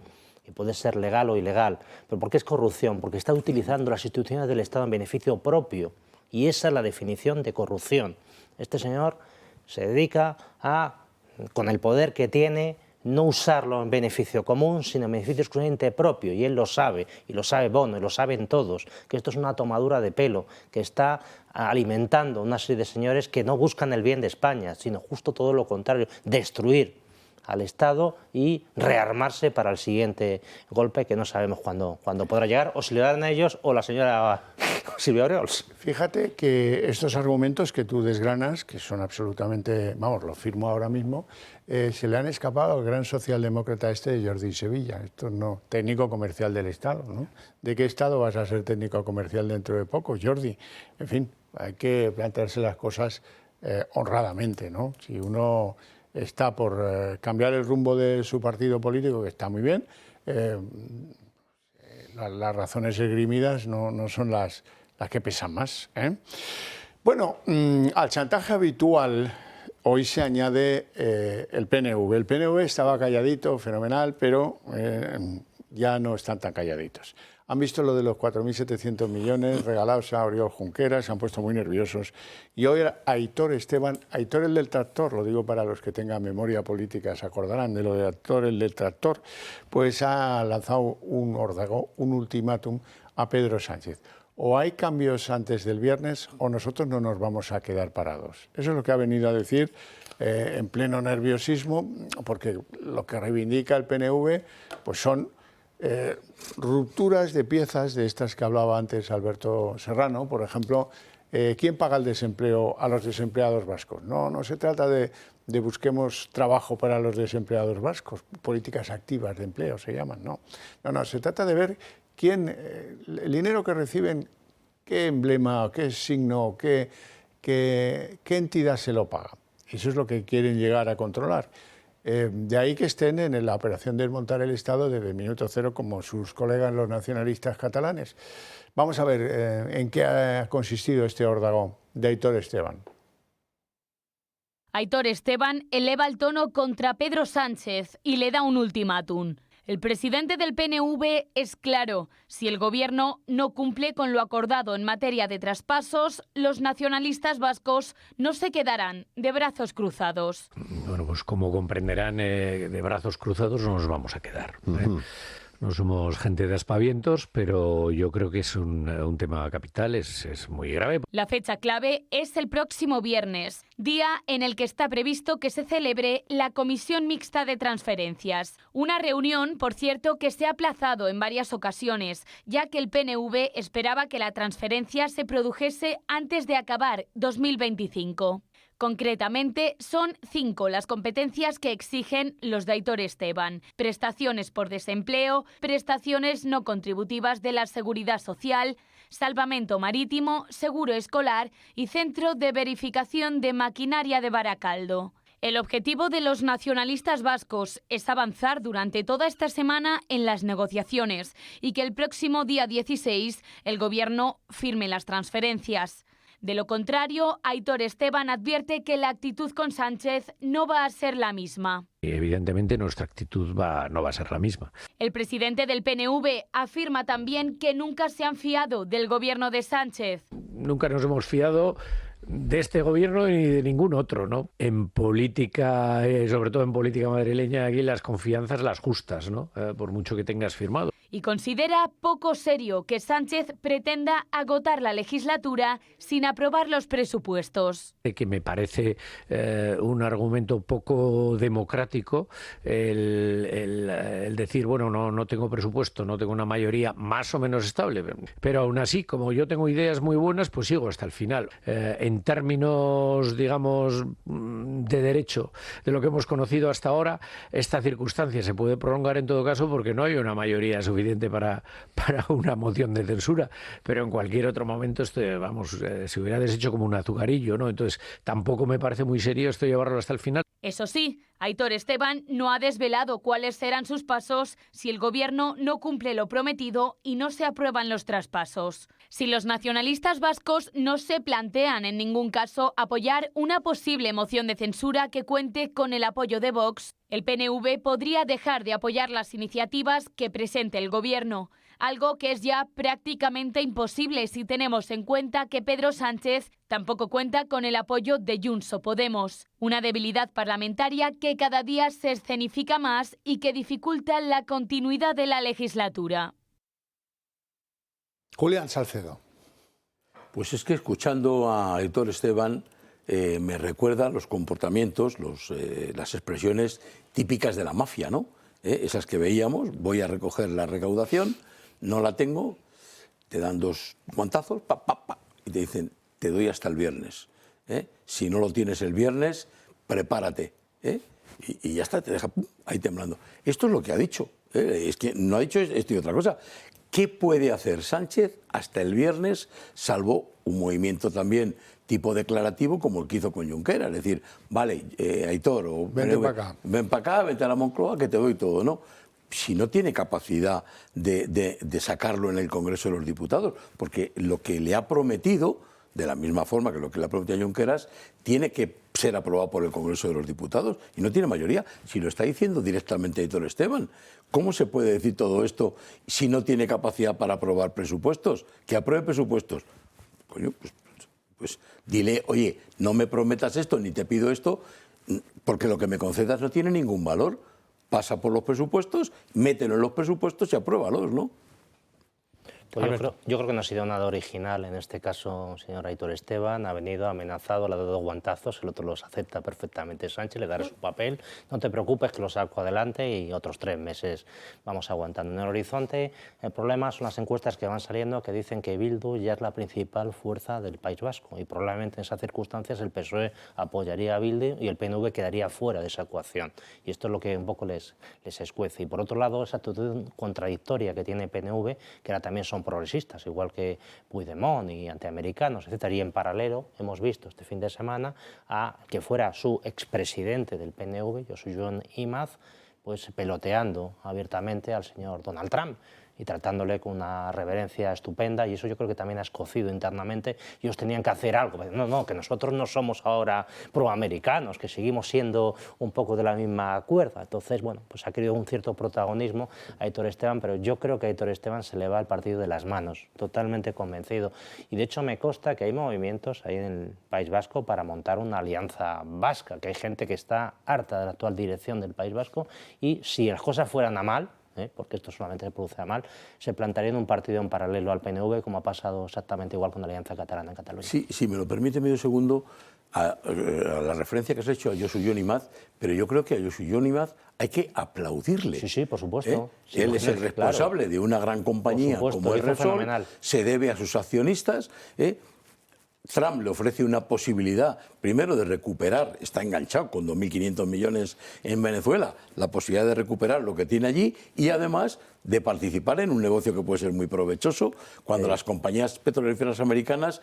Y puede ser legal o ilegal. ¿Pero por qué es corrupción? Porque está utilizando las instituciones del Estado en beneficio propio. Y esa es la definición de corrupción. Este señor se dedica a, con el poder que tiene, no usarlo en beneficio común, sino en beneficio exclusivamente propio, y él lo sabe, y lo sabe Bono, y lo saben todos, que esto es una tomadura de pelo, que está alimentando una serie de señores que no buscan el bien de España, sino justo todo lo contrario, destruir al Estado y rearmarse para el siguiente golpe que no sabemos cuándo podrá llegar, o si le dan a ellos o la señora Silvia Aureols. Fíjate que estos argumentos que tú desgranas, que son absolutamente, vamos, lo firmo ahora mismo, se le han escapado al gran socialdemócrata de Jordi Sevilla. Esto no, técnico comercial del Estado, ¿no? ¿De qué Estado vas a ser técnico comercial dentro de poco, Jordi? En fin, hay que plantearse las cosas honradamente, ¿no? Si uno está por cambiar el rumbo de su partido político, que está muy bien, las razones esgrimidas no son las que pesan más, ¿eh? Bueno, al chantaje habitual hoy se añade el PNV. El PNV estaba calladito, fenomenal, pero ya no están tan calladitos. Han visto lo de los 4.700 millones regalados a Oriol Junqueras, se han puesto muy nerviosos. Y hoy Aitor Esteban, Aitor el del tractor, lo digo para los que tengan memoria política, se acordarán de lo de Aitor el del tractor, pues ha lanzado un órdago, un ultimátum a Pedro Sánchez. O hay cambios antes del viernes o nosotros no nos vamos a quedar parados. Eso es lo que ha venido a decir en pleno nerviosismo, porque lo que reivindica el PNV pues son rupturas de piezas de estas que hablaba antes Alberto Serrano. Por ejemplo, ¿quién paga el desempleo a los desempleados vascos? No se trata de busquemos trabajo para los desempleados vascos, políticas activas de empleo se llaman, no, se trata de ver quién, el dinero que reciben, qué emblema, qué signo, qué entidad se lo paga. Eso es lo que quieren llegar a controlar. De ahí que estén en la operación de desmontar el Estado desde el minuto cero, como sus colegas los nacionalistas catalanes. Vamos a ver en qué ha consistido este órdago de Aitor Esteban. Aitor Esteban eleva el tono contra Pedro Sánchez y le da un ultimátum. El presidente del PNV es claro: si el gobierno no cumple con lo acordado en materia de traspasos, los nacionalistas vascos no se quedarán de brazos cruzados. Bueno, pues como comprenderán, de brazos cruzados no nos vamos a quedar. No somos gente de aspavientos, pero yo creo que es un tema capital, es muy grave. La fecha clave es el próximo viernes, día en el que está previsto que se celebre la Comisión Mixta de Transferencias. Una reunión, por cierto, que se ha aplazado en varias ocasiones, ya que el PNV esperaba que la transferencia se produjese antes de acabar 2025. Concretamente, son 5 las competencias que exigen los de Aitor Esteban: prestaciones por desempleo, prestaciones no contributivas de la Seguridad Social, salvamento marítimo, seguro escolar y centro de verificación de maquinaria de Baracaldo. El objetivo de los nacionalistas vascos es avanzar durante toda esta semana en las negociaciones y que el próximo día 16 el Gobierno firme las transferencias. De lo contrario, Aitor Esteban advierte que la actitud con Sánchez no va a ser la misma. Evidentemente nuestra actitud no va a ser la misma. El presidente del PNV afirma también que nunca se han fiado del gobierno de Sánchez. Nunca nos hemos fiado de este gobierno ni de ningún otro, ¿no? En política, sobre todo en política madrileña, aquí las confianzas las justas, ¿no? Por mucho que tengas firmado. Y considera poco serio que Sánchez pretenda agotar la legislatura sin aprobar los presupuestos. Que me parece un argumento poco democrático el decir, bueno, no tengo presupuesto, no tengo una mayoría más o menos estable, pero aún así, como yo tengo ideas muy buenas, pues sigo hasta el final. En términos, digamos, de derecho, de lo que hemos conocido hasta ahora, esta circunstancia se puede prolongar en todo caso porque no hay una mayoría suficiente para una moción de censura, pero en cualquier otro momento se hubiera deshecho como un azucarillo, ¿no? Entonces tampoco me parece muy serio esto llevarlo hasta el final. Eso sí, Aitor Esteban no ha desvelado cuáles serán sus pasos si el gobierno no cumple lo prometido y no se aprueban los traspasos. Si los nacionalistas vascos no se plantean en ningún caso apoyar una posible moción de censura que cuente con el apoyo de Vox, el PNV podría dejar de apoyar las iniciativas que presente el gobierno, algo que es ya prácticamente imposible si tenemos en cuenta que Pedro Sánchez tampoco cuenta con el apoyo de Junts o Podemos, una debilidad parlamentaria que cada día se escenifica más y que dificulta la continuidad de la legislatura. Julián Salcedo. Pues es que escuchando a Aitor Esteban me recuerda los comportamientos, las expresiones típicas de la mafia, ¿no? Esas que veíamos, voy a recoger la recaudación, no la tengo, te dan 2 guantazos, pa, pa, pa, y te dicen, te doy hasta el viernes. Si no lo tienes el viernes, prepárate. Y ya está, te deja ahí temblando. Esto es lo que ha dicho. Es que no ha dicho esto y otra cosa. ¿Qué puede hacer Sánchez hasta el viernes, salvo un movimiento también tipo declarativo como el que hizo con Junqueras? Es decir, vale, Aitor, vente para acá. Ven para acá, vente a la Moncloa, que te doy todo, ¿no? Si no tiene capacidad de sacarlo en el Congreso de los Diputados, porque lo que le ha prometido, de la misma forma que lo que le ha prometido a Junqueras, tiene que ser aprobado por el Congreso de los Diputados y no tiene mayoría. Si lo está diciendo directamente Aitor Esteban, ¿cómo se puede decir todo esto si no tiene capacidad para aprobar presupuestos? Que apruebe presupuestos. Coño, pues dile, oye, no me prometas esto ni te pido esto, porque lo que me concedas no tiene ningún valor. Pasa por los presupuestos, mételo en los presupuestos y apruébalos, ¿no? Pues yo creo que no ha sido nada original en este caso, señor Aitor Esteban. Ha venido, amenazado, le ha dado guantazos, el otro los acepta perfectamente Sánchez, le dará su papel. No te preocupes que lo saco adelante y otros 3 meses vamos aguantando. En el horizonte, el problema son las encuestas que van saliendo que dicen que Bildu ya es la principal fuerza del País Vasco y probablemente en esas circunstancias el PSOE apoyaría a Bildu y el PNV quedaría fuera de esa ecuación. Y esto es lo que un poco les escuece. Y por otro lado, esa actitud contradictoria que tiene PNV, que ahora también son progresistas, igual que Puigdemont y antiamericanos, etc. Y en paralelo hemos visto este fin de semana a que fuera su expresidente del PNV, Josu Jon Imaz, pues peloteando abiertamente al señor Donald Trump y tratándole con una reverencia estupenda, y eso yo creo que también ha escocido internamente. Ellos tenían que hacer algo. No, que nosotros no somos ahora proamericanos, que seguimos siendo un poco de la misma cuerda. Entonces, bueno, pues ha querido un cierto protagonismo a Aitor Esteban, pero yo creo que a Aitor Esteban se le va el partido de las manos, totalmente convencido. Y de hecho me consta que hay movimientos ahí en el País Vasco para montar una alianza vasca, que hay gente que está harta de la actual dirección del País Vasco, y si las cosas fueran a mal, porque esto solamente se produce a mal, se plantaría en un partido en paralelo al PNV, como ha pasado exactamente igual con la Alianza Catalana en Cataluña. Sí, si me lo permite medio segundo, a la referencia que has hecho a Josu Jon Imaz, pero yo creo que a Josu Jon Imaz hay que aplaudirle. Sí, por supuesto. Sí, él es el responsable de una gran compañía como es Repsol, se debe a sus accionistas. Trump le ofrece una posibilidad, primero, de recuperar, está enganchado con 2.500 millones en Venezuela, la posibilidad de recuperar lo que tiene allí y además de participar en un negocio que puede ser muy provechoso cuando las compañías petrolíferas americanas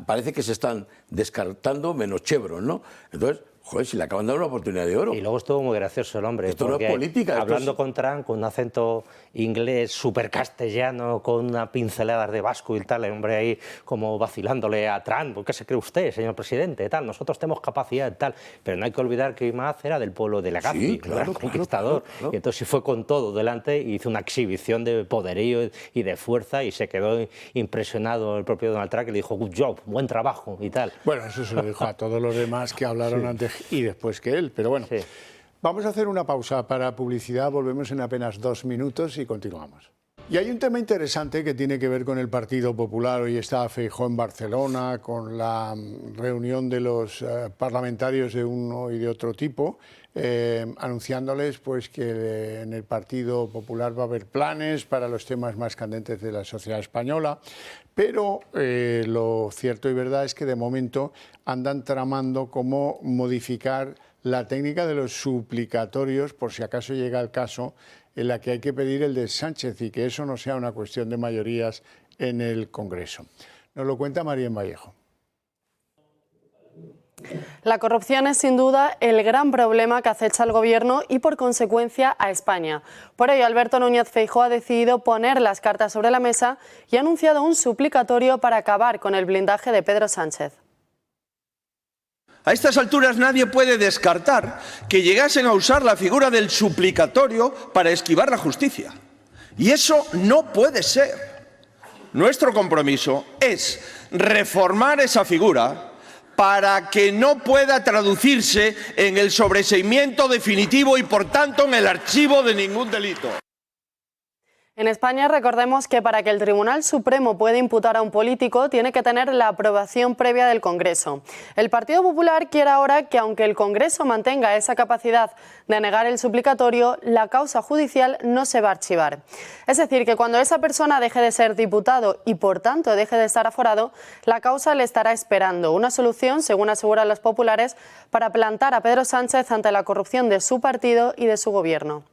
parece que se están descartando menos Chevron, ¿no? Entonces, joder, si le acaban de dar una oportunidad de oro. Y luego estuvo muy gracioso el hombre. Esto no es política. Hablando con Trump, con un acento inglés súper castellano, con una pincelada de vasco y tal, el hombre ahí como vacilándole a Trump. ¿Qué se cree usted, señor presidente? Tal, nosotros tenemos capacidad, tal. Pero no hay que olvidar que Imaz era del pueblo de Legazpi, sí, claro, conquistador. Claro. Y entonces fue con todo delante y hizo una exhibición de poderío y de fuerza y se quedó impresionado el propio Donald Trump, que le dijo, good job, buen trabajo y tal. Bueno, eso se lo dijo a todos los demás que hablaron antes y después que él, pero bueno. Sí. Vamos a hacer una pausa para publicidad, volvemos en apenas 2 minutos y continuamos. Y hay un tema interesante que tiene que ver con el Partido Popular. Hoy está Feijóo en Barcelona con la reunión de los parlamentarios de uno y de otro tipo, anunciándoles pues, que en el Partido Popular va a haber planes para los temas más candentes de la sociedad española, pero lo cierto y verdad es que de momento andan tramando cómo modificar la técnica de los suplicatorios, por si acaso llega el caso, en la que hay que pedir el de Sánchez y que eso no sea una cuestión de mayorías en el Congreso. Nos lo cuenta María Vallejo. La corrupción es sin duda el gran problema que acecha al Gobierno y por consecuencia a España. Por ello, Alberto Núñez Feijóo ha decidido poner las cartas sobre la mesa y ha anunciado un suplicatorio para acabar con el blindaje de Pedro Sánchez. A estas alturas nadie puede descartar que llegasen a usar la figura del suplicatorio para esquivar la justicia. Y eso no puede ser. Nuestro compromiso es reformar esa figura para que no pueda traducirse en el sobreseimiento definitivo y, por tanto, en el archivo de ningún delito. En España, recordemos que para que el Tribunal Supremo pueda imputar a un político tiene que tener la aprobación previa del Congreso. El Partido Popular quiere ahora que, aunque el Congreso mantenga esa capacidad de negar el suplicatorio, la causa judicial no se va a archivar. Es decir, que cuando esa persona deje de ser diputado y, por tanto, deje de estar aforado, la causa le estará esperando. Una solución, según aseguran los populares, para plantar a Pedro Sánchez ante la corrupción de su partido y de su gobierno.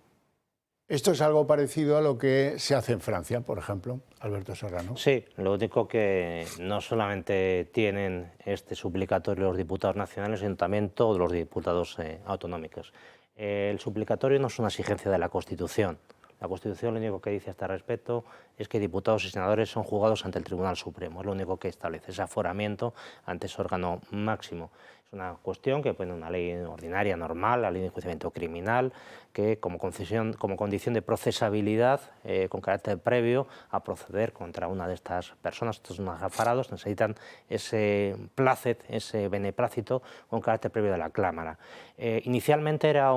Esto es algo parecido a lo que se hace en Francia, por ejemplo, Alberto Serrano. Sí, lo único que no solamente tienen este suplicatorio los diputados nacionales, sino también todos los diputados autonómicos. El suplicatorio no es una exigencia de la Constitución. La Constitución lo único que dice a este respecto es que diputados y senadores son juzgados ante el Tribunal Supremo. Es lo único que establece ese aforamiento ante ese órgano máximo. Es una cuestión que pone una ley ordinaria normal, la ley de enjuiciamiento criminal, que como condición de procesabilidad con carácter previo a proceder contra una de estas personas, estos afarados, necesitan ese plácet, ese beneplácito con carácter previo de la Cámara. Inicialmente era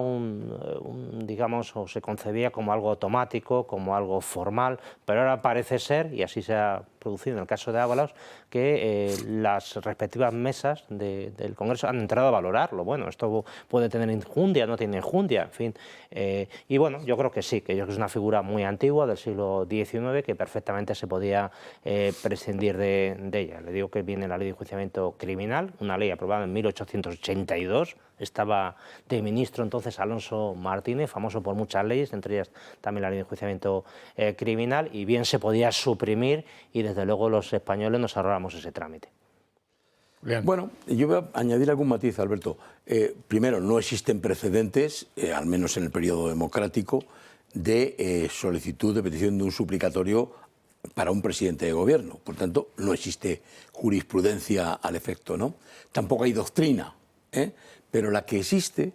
digamos, o se concebía como algo automático, como algo formal, pero ahora parece ser, y así se ha producido en el caso de Ábalos, que las respectivas mesas del Congreso han entrado a valorarlo. Bueno, esto puede tener enjundia, no tiene enjundia, en fin. Y bueno, yo creo que sí, que es una figura muy antigua del siglo XIX que perfectamente se podía prescindir de ella. Le digo que viene la ley de enjuiciamiento criminal, una ley aprobada en 1882, estaba de ministro entonces Alonso Martínez, famoso por muchas leyes, entre ellas también la ley de enjuiciamiento criminal, y bien se podía suprimir y desde luego los españoles nos ahorramos ese trámite. Bien. Bueno, yo voy a añadir algún matiz, Alberto. Primero, no existen precedentes, al menos en el periodo democrático, de solicitud de petición de un suplicatorio para un presidente de gobierno. Por tanto, no existe jurisprudencia al efecto, ¿no? Tampoco hay doctrina, pero la que existe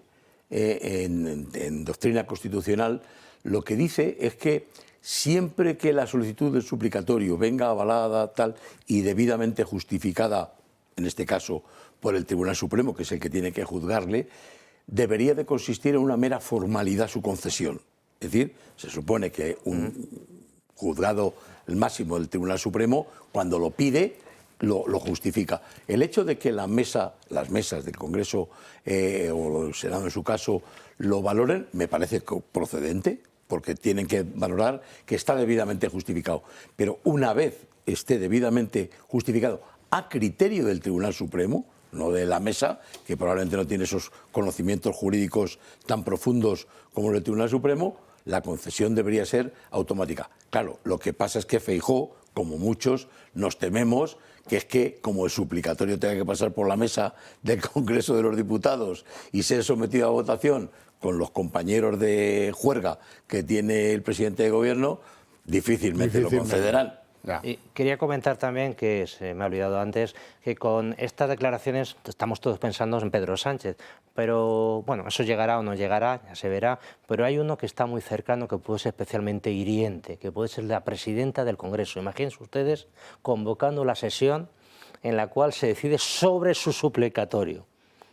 en doctrina constitucional lo que dice es que siempre que la solicitud del suplicatorio venga avalada tal y debidamente justificada, en este caso por el Tribunal Supremo, que es el que tiene que juzgarle, debería de consistir en una mera formalidad su concesión. Es decir, se supone que un juzgado, el máximo del Tribunal Supremo, cuando lo pide, lo justifica. El hecho de que las mesas del Congreso o el Senado en su caso lo valoren, me parece procedente, porque tienen que valorar que está debidamente justificado. Pero una vez esté debidamente justificado a criterio del Tribunal Supremo, no de la mesa, que probablemente no tiene esos conocimientos jurídicos tan profundos como el del Tribunal Supremo, la concesión debería ser automática. Claro, lo que pasa es que Feijóo, como muchos, nos tememos que es que, como el suplicatorio tenga que pasar por la mesa del Congreso de los Diputados y ser sometido a votación con los compañeros de juerga que tiene el presidente de Gobierno, difícilmente lo concederán. Y quería comentar también, que se me ha olvidado antes, que con estas declaraciones estamos todos pensando en Pedro Sánchez, pero bueno, eso llegará o no llegará, ya se verá, pero hay uno que está muy cercano, que puede ser especialmente hiriente, que puede ser la presidenta del Congreso. Imagínense ustedes convocando la sesión en la cual se decide sobre su suplicatorio.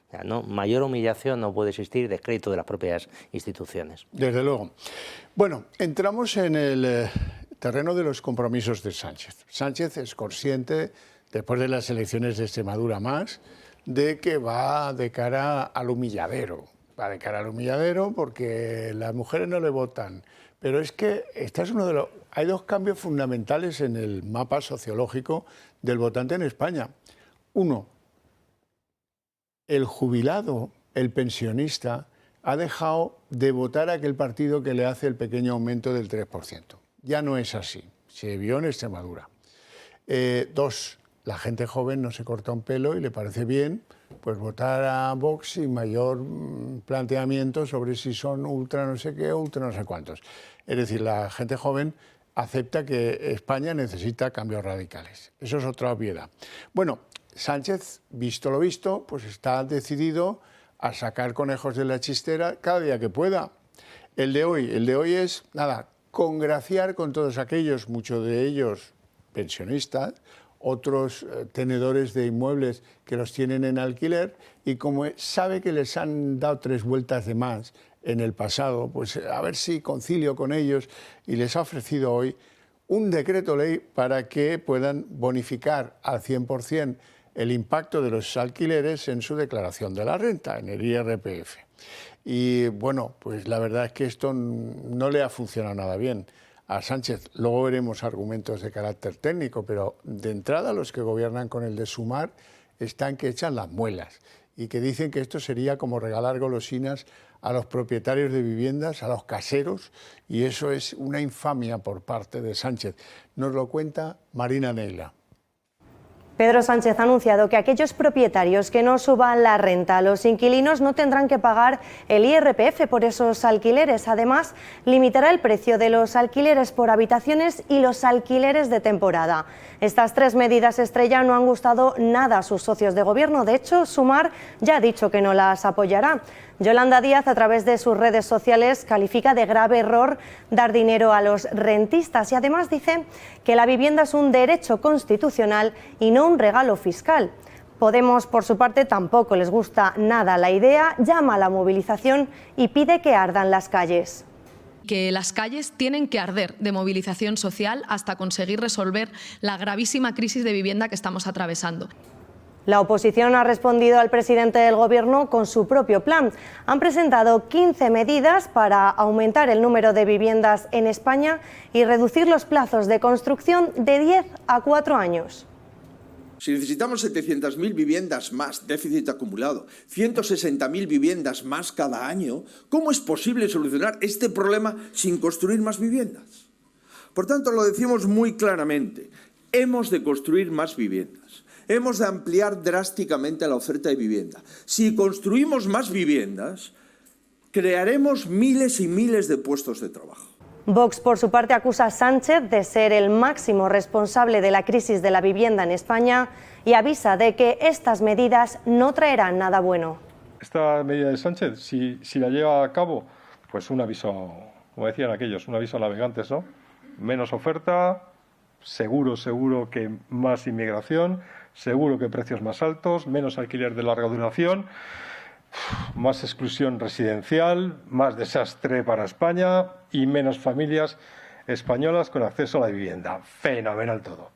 O sea, ¿no? Mayor humillación no puede existir, descrédito de las propias instituciones. Desde luego. Bueno, entramos en el terreno de los compromisos de Sánchez. Sánchez es consciente, después de las elecciones de Extremadura más, de que va de cara al humilladero. Va de cara al humilladero porque las mujeres no le votan. Pero es que hay dos cambios fundamentales en el mapa sociológico del votante en España. Uno, el jubilado, el pensionista, ha dejado de votar a aquel partido que le hace el pequeño aumento del 3%. Ya no es así, se vio en Extremadura. Dos, la gente joven no se corta un pelo y le parece bien pues votar a Vox sin mayor planteamiento sobre si son ultra no sé qué, ultra no sé cuántos. Es decir, la gente joven acepta que España necesita cambios radicales. Eso es otra obviedad. Bueno, Sánchez, visto lo visto, pues está decidido a sacar conejos de la chistera cada día que pueda. El de hoy es, nada, congraciar con todos aquellos, muchos de ellos pensionistas, otros tenedores de inmuebles que los tienen en alquiler, y como sabe que les han dado 3 vueltas de más en el pasado, pues a ver si concilio con ellos, y les ha ofrecido hoy un decreto ley para que puedan bonificar al 100% el impacto de los alquileres en su declaración de la renta, en el IRPF. Y bueno, pues la verdad es que esto no le ha funcionado nada bien a Sánchez. Luego veremos argumentos de carácter técnico, pero de entrada los que gobiernan con el de Sumar están que echan las muelas y que dicen que esto sería como regalar golosinas a los propietarios de viviendas, a los caseros, y eso es una infamia por parte de Sánchez. Nos lo cuenta Marina Neila. Pedro Sánchez ha anunciado que aquellos propietarios que no suban la renta a los inquilinos no tendrán que pagar el IRPF por esos alquileres. Además, limitará el precio de los alquileres por habitaciones y los alquileres de temporada. Estas 3 medidas estrella no han gustado nada a sus socios de gobierno. De hecho, Sumar ya ha dicho que no las apoyará. Yolanda Díaz, a través de sus redes sociales, califica de grave error dar dinero a los rentistas y además dice que la vivienda es un derecho constitucional y no un regalo fiscal. Podemos, por su parte, tampoco les gusta nada la idea, llama a la movilización y pide que ardan las calles. Que las calles tienen que arder de movilización social hasta conseguir resolver la gravísima crisis de vivienda que estamos atravesando. La oposición ha respondido al presidente del Gobierno con su propio plan. Han presentado 15 medidas para aumentar el número de viviendas en España y reducir los plazos de construcción de 10 a 4 años. Si necesitamos 700.000 viviendas más, déficit acumulado, 160.000 viviendas más cada año, ¿cómo es posible solucionar este problema sin construir más viviendas? Por tanto, lo decimos muy claramente, hemos de construir más viviendas. Hemos de ampliar drásticamente la oferta de vivienda. Si construimos más viviendas, crearemos miles y miles de puestos de trabajo. Vox, por su parte, acusa a Sánchez de ser el máximo responsable de la crisis de la vivienda en España y avisa de que estas medidas no traerán nada bueno. Esta medida de Sánchez, si la lleva a cabo, pues un aviso, como decían aquellos, un aviso a navegantes, ¿no? Menos oferta, seguro que más inmigración, seguro que precios más altos, menos alquiler de larga duración, más exclusión residencial, más desastre para España y menos familias españolas con acceso a la vivienda. Fenomenal todo.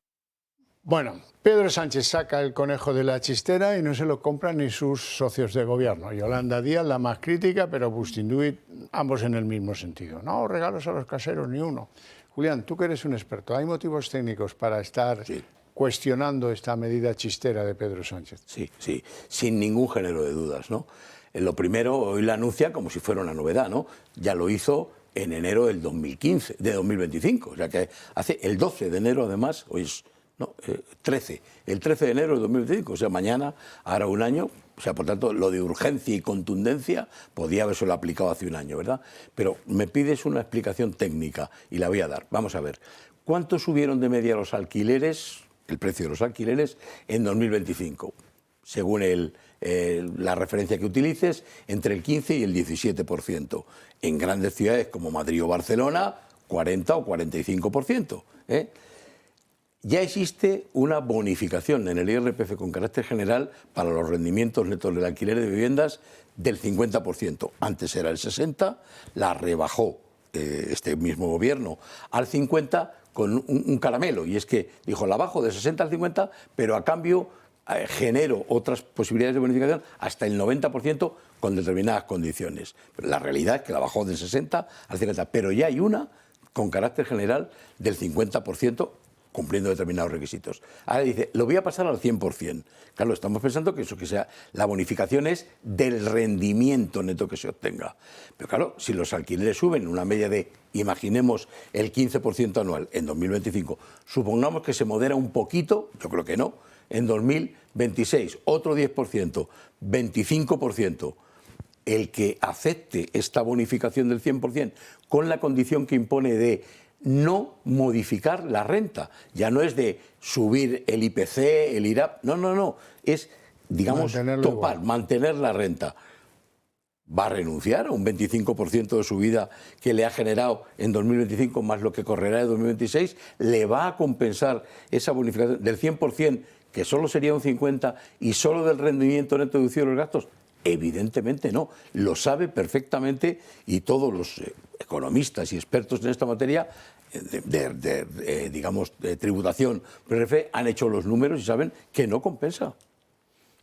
Bueno, Pedro Sánchez saca el conejo de la chistera y no se lo compran ni sus socios de gobierno. Yolanda Díaz, la más crítica, pero Bustinduit, ambos en el mismo sentido. No, regalos a los caseros, ni uno. Julián, tú que eres un experto, ¿hay motivos técnicos para estar cuestionando esta medida chistera de Pedro Sánchez? Sí, sin ningún género de dudas, ¿no? Lo primero, hoy la anuncia como si fuera una novedad, ¿no? Ya lo hizo en enero del 2025, o sea que hace el 12 de enero, además, hoy es... No, 13. El 13 de enero de 2025, o sea, mañana hará un año. O sea, por tanto, lo de urgencia y contundencia podía haberse aplicado hace un año, ¿verdad? Pero me pides una explicación técnica y la voy a dar. Vamos a ver. ¿Cuánto subieron de media los alquileres, el precio de los alquileres, en 2025? Según la referencia que utilices, entre el 15 y el 17%. En grandes ciudades como Madrid o Barcelona, 40 o 45%. Ya existe una bonificación en el IRPF con carácter general para los rendimientos netos del alquiler de viviendas del 50%. Antes era el 60%, la rebajó este mismo gobierno al 50% con un caramelo. Y es que dijo, la bajo de 60 al 50, pero a cambio genero otras posibilidades de bonificación hasta el 90% con determinadas condiciones. Pero la realidad es que la bajó del 60 al 50, pero ya hay una con carácter general del 50%, cumpliendo determinados requisitos. Ahora dice, lo voy a pasar al 100%. Claro, estamos pensando que eso que sea, la bonificación es del rendimiento neto que se obtenga. Pero claro, si los alquileres suben en una media de, imaginemos, el 15% anual en 2025, supongamos que se modera un poquito, yo creo que no, en 2026, otro 10%, 25%. El que acepte esta bonificación del 100% con la condición que impone de no modificar la renta. Ya no es de subir el IPC, el IRAP, no, es, digamos, topar, mantener la renta. ¿Va a renunciar a un 25% de subida que le ha generado en 2025 más lo que correrá en 2026? ¿Le va a compensar esa bonificación del 100%, que solo sería un 50%, y solo del rendimiento neto deducido de los gastos? Evidentemente no. Lo sabe perfectamente, y todos los economistas y expertos en esta materia de tributación han hecho los números y saben que no compensa.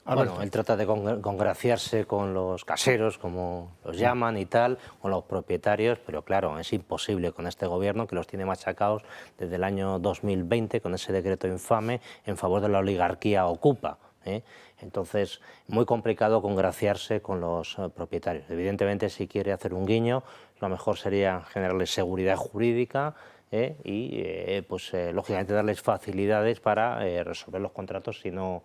Bueno, él trata de congraciarse con los caseros, como los llaman y tal, con los propietarios, pero claro, es imposible con este gobierno que los tiene machacados desde el año 2020 con ese decreto infame en favor de la oligarquía Ocupa. Entonces, muy complicado congraciarse con los propietarios. Evidentemente, si quiere hacer un guiño, lo mejor sería generarles seguridad jurídica lógicamente darles facilidades para resolver los contratos si no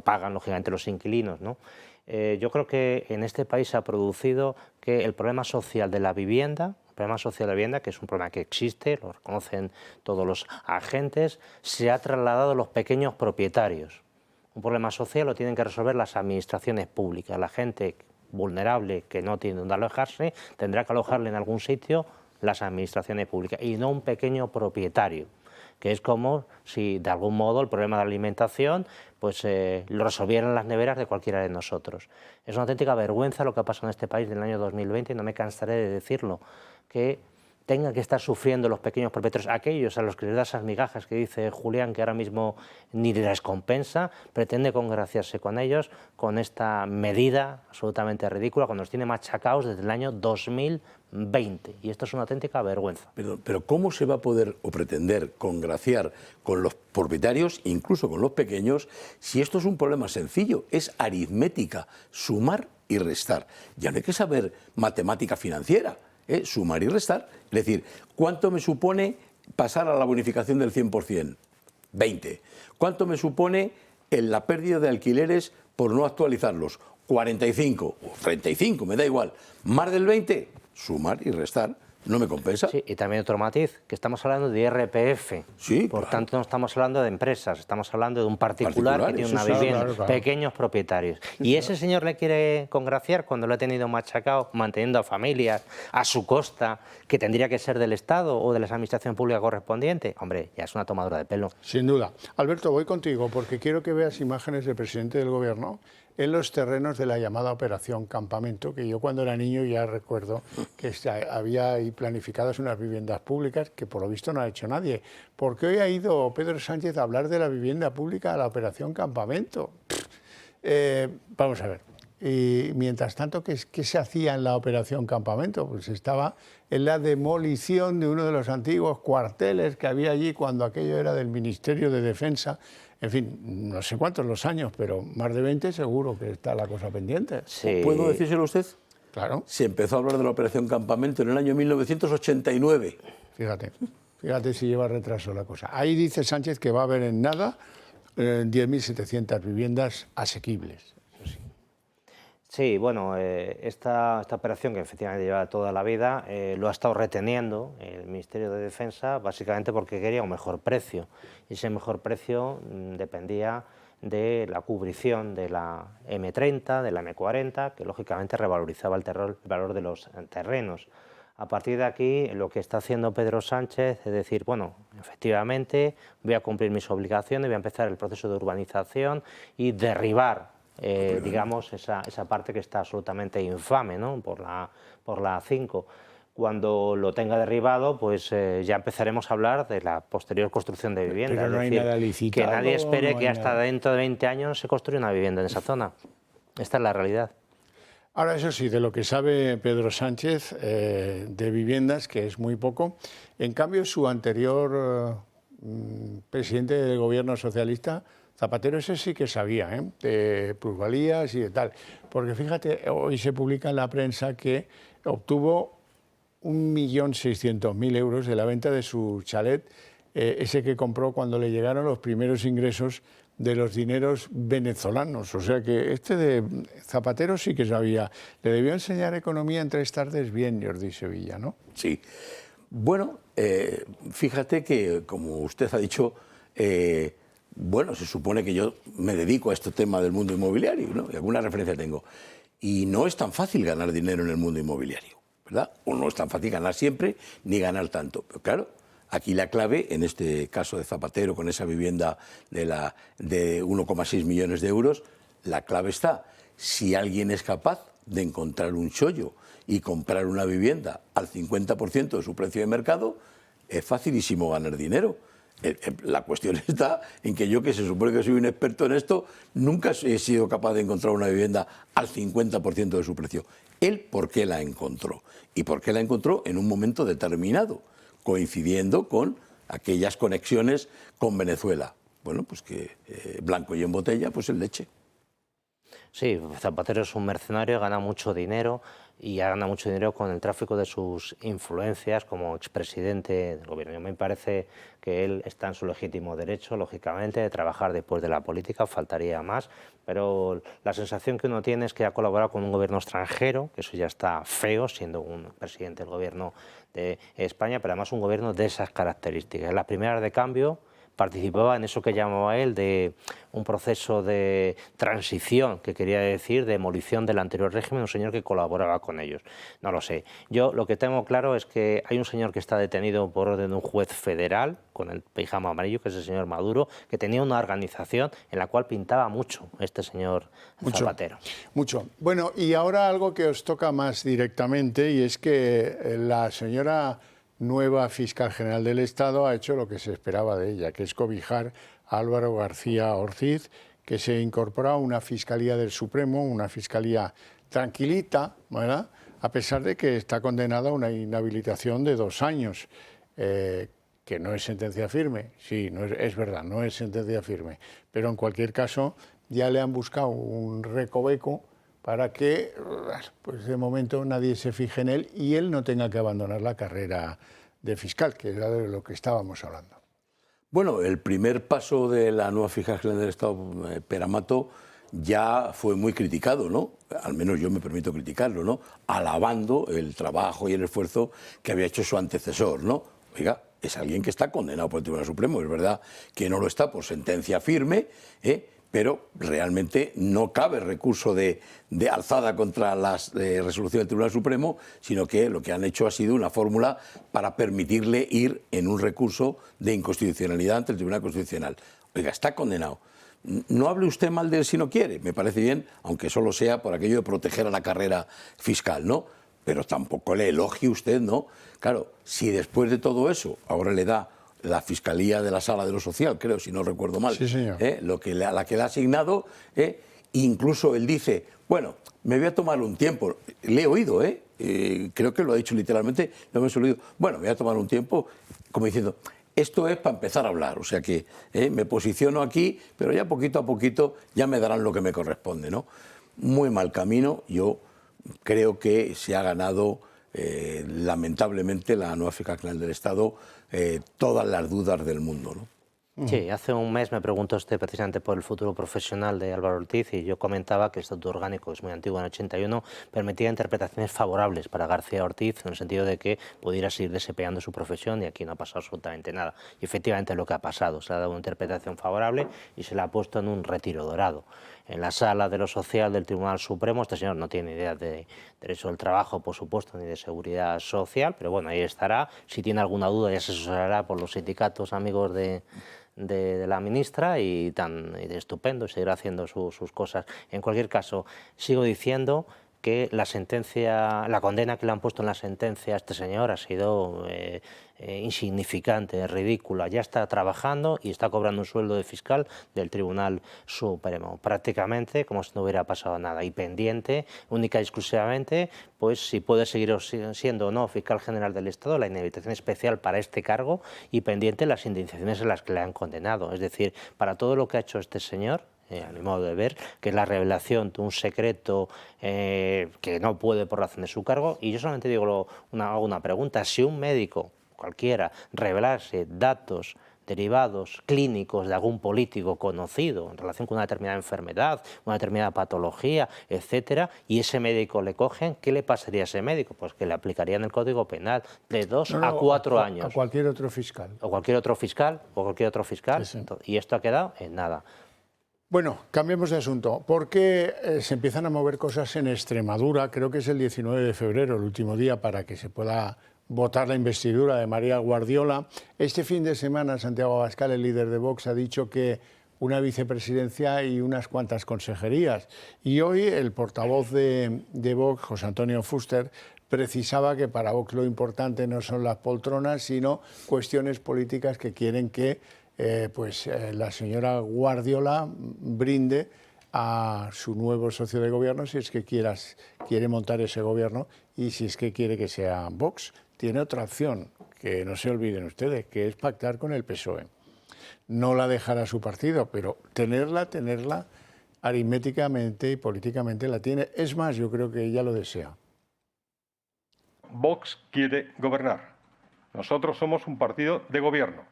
pagan, lógicamente, los inquilinos, ¿no? Yo creo que en este país se ha producido que el problema social de la vivienda, que es un problema que existe, lo reconocen todos los agentes, se ha trasladado a los pequeños propietarios. Un problema social lo tienen que resolver las administraciones públicas. La gente vulnerable que no tiene donde alojarse tendrá que alojarle en algún sitio las administraciones públicas y no un pequeño propietario, que es como si de algún modo el problema de la alimentación lo resolvieran las neveras de cualquiera de nosotros. Es una auténtica vergüenza lo que ha pasado en este país en el año 2020, y no me cansaré de decirlo, que tengan que estar sufriendo los pequeños propietarios, aquellos a los que les da esas migajas que dice Julián, que ahora mismo ni les compensa, pretende congraciarse con ellos con esta medida absolutamente ridícula, cuando los tiene machacados desde el año 2020. Y esto es una auténtica vergüenza. Pero ¿cómo se va a poder o pretender congraciar con los propietarios, incluso con los pequeños, si esto es un problema sencillo? Es aritmética, sumar y restar. Ya no hay que saber matemática financiera. Sumar y restar. Es decir, ¿cuánto me supone pasar a la bonificación del 100%? 20. ¿Cuánto me supone la pérdida de alquileres por no actualizarlos? 45 o 35, me da igual. ¿Más del 20? Sumar y restar. ¿No me compensa? Sí, y también otro matiz, que estamos hablando de IRPF. Sí, por tanto, no estamos hablando de empresas, estamos hablando de un particular que tiene una vivienda, pequeños propietarios. Y ese señor le quiere congraciar cuando lo ha tenido machacado, manteniendo a familias a su costa, que tendría que ser del Estado o de la administración pública correspondiente. Hombre, ya es una tomadura de pelo. Sin duda. Alberto, voy contigo porque quiero que veas imágenes del presidente del Gobierno en los terrenos de la llamada Operación Campamento, que yo cuando era niño ya recuerdo que había ahí planificadas unas viviendas públicas que por lo visto no ha hecho nadie. Porque hoy ha ido Pedro Sánchez a hablar de la vivienda pública a la Operación Campamento. Vamos a ver. Y mientras tanto, ¿qué se hacía en la Operación Campamento? Pues estaba en la demolición de uno de los antiguos cuarteles que había allí cuando aquello era del Ministerio de Defensa. En fin, no sé cuántos los años, pero más de 20 seguro que está la cosa pendiente. Sí. ¿Puedo decírselo a usted? Claro. Se empezó a hablar de la Operación Campamento en el año 1989. Fíjate si lleva retraso la cosa. Ahí dice Sánchez que va a haber en nada 10.700 viviendas asequibles. Sí, bueno, esta operación que efectivamente lleva toda la vida lo ha estado reteniendo el Ministerio de Defensa básicamente porque quería un mejor precio, y ese mejor precio dependía de la cubrición de la M30, de la M40, que lógicamente revalorizaba el valor de los terrenos. A partir de aquí, lo que está haciendo Pedro Sánchez es decir, bueno, efectivamente voy a cumplir mis obligaciones, voy a empezar el proceso de urbanización y derribar digamos, esa parte que está absolutamente infame, ¿no? por la A5. Cuando lo tenga derribado, pues ya empezaremos a hablar de la posterior construcción de viviendas. Pero no hay nada licitado. Que nadie espere no que hasta dentro de 20 años se construya una vivienda en esa zona. Esta es la realidad. Ahora, eso sí, de lo que sabe Pedro Sánchez de viviendas, que es muy poco, en cambio su anterior presidente del gobierno socialista, Zapatero, ese sí que sabía, de plusvalías y de tal. Porque fíjate, hoy se publica en la prensa que obtuvo 1.600.000 euros de la venta de su chalet ese que compró cuando le llegaron los primeros ingresos de los dineros venezolanos. O sea que este de Zapatero sí que sabía. Le debió enseñar economía en 3 tardes bien, Jordi Sevilla, ¿no? Sí. Bueno, fíjate que, como usted ha dicho, bueno, se supone que yo me dedico a este tema del mundo inmobiliario, ¿no? Y alguna referencia tengo. Y no es tan fácil ganar dinero en el mundo inmobiliario, ¿verdad? O no es tan fácil ganar siempre, ni ganar tanto. Pero claro, aquí la clave, en este caso de Zapatero, con esa vivienda de 1,6 millones de euros, la clave está, si alguien es capaz de encontrar un chollo y comprar una vivienda al 50% de su precio de mercado, es facilísimo ganar dinero. La cuestión está en que yo, que se supone que soy un experto en esto, nunca he sido capaz de encontrar una vivienda al 50% de su precio. Él, ¿por qué la encontró? ¿Y por qué la encontró en un momento determinado, coincidiendo con aquellas conexiones con Venezuela? Bueno, pues que blanco y en botella, pues en leche. Sí, Zapatero es un mercenario, gana mucho dinero y gana mucho dinero con el tráfico de sus influencias como expresidente del gobierno. Me parece que él está en su legítimo derecho, lógicamente, de trabajar después de la política, faltaría más, pero la sensación que uno tiene es que ha colaborado con un gobierno extranjero, que eso ya está feo, siendo un presidente del gobierno de España, pero además un gobierno de esas características. En las primeras de cambio participaba en eso que llamaba él de un proceso de transición, que quería decir demolición del anterior régimen, un señor que colaboraba con ellos. No lo sé. Yo lo que tengo claro es que hay un señor que está detenido por orden de un juez federal, con el pijama amarillo, que es el señor Maduro, que tenía una organización en la cual pintaba mucho este señor Zapatero. Mucho. Bueno, y ahora algo que os toca más directamente, y es que la señora nueva fiscal general del Estado ha hecho lo que se esperaba de ella, que es cobijar a Álvaro García Ortiz, que se incorpora a una Fiscalía del Supremo, una Fiscalía tranquilita, ¿verdad?, a pesar de que está condenada a una inhabilitación de 2 años, que no es sentencia firme. Sí, no es verdad, no es sentencia firme, pero en cualquier caso ya le han buscado un recoveco para que, pues de momento, nadie se fije en él y él no tenga que abandonar la carrera de fiscal, que era de lo que estábamos hablando. Bueno, el primer paso de la nueva fiscal general del Estado, Pere Mato, ya fue muy criticado, ¿no? Al menos yo me permito criticarlo, ¿no? Alabando el trabajo y el esfuerzo que había hecho su antecesor, ¿no? Oiga, es alguien que está condenado por el Tribunal Supremo, es verdad que no lo está por sentencia firme, pero realmente no cabe recurso de alzada contra las resoluciones del Tribunal Supremo, sino que lo que han hecho ha sido una fórmula para permitirle ir en un recurso de inconstitucionalidad ante el Tribunal Constitucional. Oiga, está condenado. No hable usted mal de él si no quiere, me parece bien, aunque solo sea por aquello de proteger a la carrera fiscal, ¿no? Pero tampoco le elogie usted, ¿no? Claro, si después de todo eso ahora le da la Fiscalía de la Sala de lo Social, creo, si no recuerdo mal, sí, señor, la que le ha asignado, incluso él dice, bueno, me voy a tomar un tiempo, le he oído, creo que lo ha dicho literalmente, no me he oído, bueno, me voy a tomar un tiempo, como diciendo, esto es para empezar a hablar, o sea que me posiciono aquí, pero ya poquito a poquito ya me darán lo que me corresponde, ¿no? Muy mal camino, yo creo que se ha ganado lamentablemente la nueva fiscal general del Estado todas las dudas del mundo, ¿no? Sí, hace un mes me preguntó usted precisamente por el futuro profesional de Álvaro Ortiz y yo comentaba que el Estatuto Orgánico, que es muy antiguo, en el 81, permitía interpretaciones favorables para García Ortiz en el sentido de que pudiera seguir desempeñando su profesión y aquí no ha pasado absolutamente nada. Y efectivamente lo que ha pasado, se le ha dado una interpretación favorable y se le ha puesto en un retiro dorado. En la Sala de lo Social del Tribunal Supremo, este señor no tiene idea de derecho del trabajo, por supuesto, ni de seguridad social, pero bueno, ahí estará. Si tiene alguna duda ya se asesorará por los sindicatos amigos de la ministra y de estupendo, y seguirá haciendo sus cosas. En cualquier caso, sigo diciendo que la condena que le han puesto en la sentencia a este señor ha sido insignificante, ridícula. Ya está trabajando y está cobrando un sueldo de fiscal del Tribunal Supremo, prácticamente como si no hubiera pasado nada, y pendiente única y exclusivamente, pues si puede seguir siendo o no fiscal general del Estado, la inhabilitación especial para este cargo, y pendiente las indemnizaciones en las que le han condenado. Es decir, para todo lo que ha hecho este señor, a mi modo de ver, que es la revelación de un secreto que no puede por razón de su cargo. Y yo solamente hago una pregunta: si un médico cualquiera revelase datos derivados clínicos de algún político conocido en relación con una determinada enfermedad, una determinada patología, etcétera, y ese médico le cogen, ¿qué le pasaría a ese médico? Pues que le aplicarían el Código Penal de 2 a 4 años. A cualquier otro fiscal. O cualquier otro fiscal, Sí. Y esto ha quedado en nada. Bueno, cambiemos de asunto. Porque se empiezan a mover cosas en Extremadura. Creo que es el 19 de febrero, el último día para que se pueda votar la investidura de María Guardiola. Este fin de semana, Santiago Abascal, el líder de Vox, ha dicho que una vicepresidencia y unas cuantas consejerías. Y hoy el portavoz de Vox, José Antonio Fuster, precisaba que para Vox lo importante no son las poltronas, sino cuestiones políticas que quieren que la señora Guardiola brinde a su nuevo socio de gobierno, si es que quiere montar ese gobierno y si es que quiere que sea Vox. Tiene otra opción, que no se olviden ustedes, que es pactar con el PSOE. No la dejará su partido, pero tenerla aritméticamente y políticamente la tiene. Es más, yo creo que ella lo desea. Vox quiere gobernar. Nosotros somos un partido de gobierno.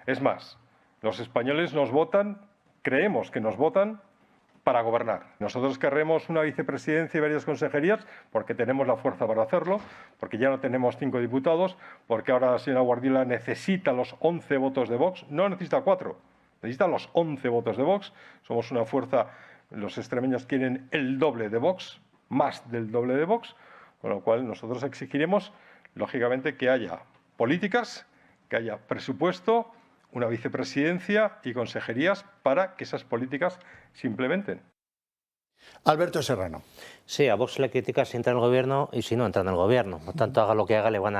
Es más, los españoles nos votan, creemos que nos votan para gobernar. Nosotros querremos una vicepresidencia y varias consejerías porque tenemos la fuerza para hacerlo, porque ya no tenemos 5 diputados, porque ahora la señora Guardiola necesita los 11 votos de Vox, no necesita 4, necesita los 11 votos de Vox. Somos una fuerza, los extremeños quieren el doble de Vox, más del doble de Vox, con lo cual nosotros exigiremos, lógicamente, que haya políticas, que haya presupuesto, una vicepresidencia y consejerías para que esas políticas se implementen. Alberto Serrano. Sí, a Vox le critica si entra en el gobierno y si no entra en el gobierno. Por tanto, haga lo que haga, le van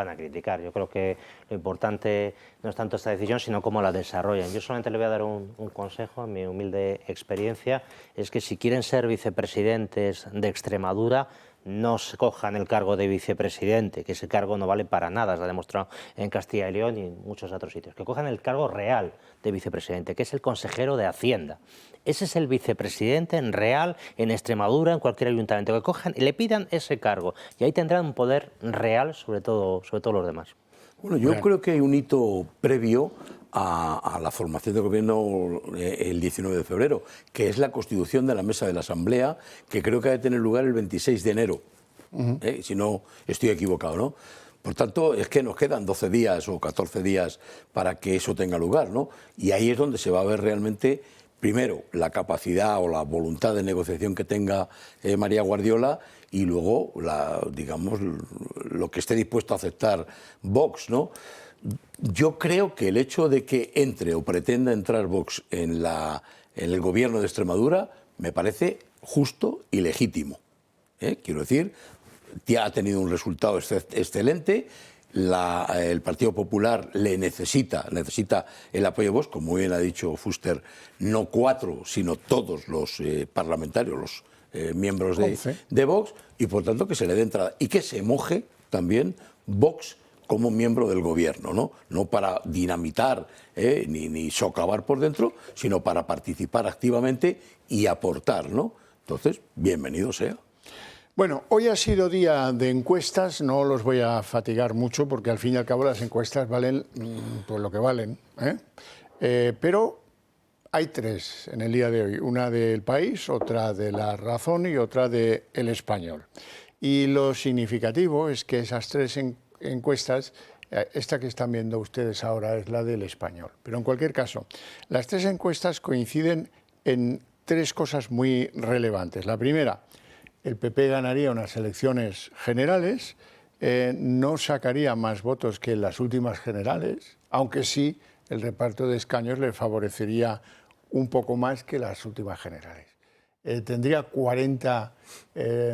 a criticar. Yo creo que lo importante no es tanto esta decisión, sino cómo la desarrollan. Yo solamente le voy a dar un consejo, en mi humilde experiencia, es que si quieren ser vicepresidentes de Extremadura, no se cojan el cargo de vicepresidente, que ese cargo no vale para nada, se ha demostrado en Castilla y León y en muchos otros sitios. Que cojan el cargo real de vicepresidente, que es el consejero de Hacienda. Ese es el vicepresidente en real, en Extremadura, en cualquier ayuntamiento. Que cojan y le pidan ese cargo y ahí tendrán un poder real sobre todo los demás. Bueno, yo creo que hay un hito previo a la formación del gobierno el 19 de febrero, que es la constitución de la mesa de la Asamblea, que creo que ha de tener lugar el 26 de enero, si no estoy equivocado, ¿no? Por tanto, es que nos quedan 12 días o 14 días para que eso tenga lugar, ¿no? Y ahí es donde se va a ver realmente, primero, la capacidad o la voluntad de negociación que tenga María Guardiola y luego, digamos, lo que esté dispuesto a aceptar Vox, ¿no? Yo creo que el hecho de que entre o pretenda entrar Vox en el gobierno de Extremadura me parece justo y legítimo. Quiero decir, ya ha tenido un resultado excelente, el Partido Popular le necesita el apoyo de Vox, como bien ha dicho Fuster, no 4, sino todos los parlamentarios, los miembros de Vox, y por tanto que se le dé entrada y que se moje también Vox como miembro del gobierno, no para dinamitar ni socavar por dentro, sino para participar activamente y aportar, ¿no? Entonces, bienvenido sea. Bueno, hoy ha sido día de encuestas, no los voy a fatigar mucho porque al fin y al cabo las encuestas valen pues lo que valen, pero hay 3 en el día de hoy, una del País, otra de La Razón y otra de El Español. Y lo significativo es que esas 3 encuestas, esta que están viendo ustedes ahora es la del Español, pero en cualquier caso, las 3 encuestas coinciden en 3 cosas muy relevantes. La primera, el PP ganaría unas elecciones generales, no sacaría más votos que en las últimas generales, aunque sí el reparto de escaños le favorecería un poco más que las últimas generales. Tendría 40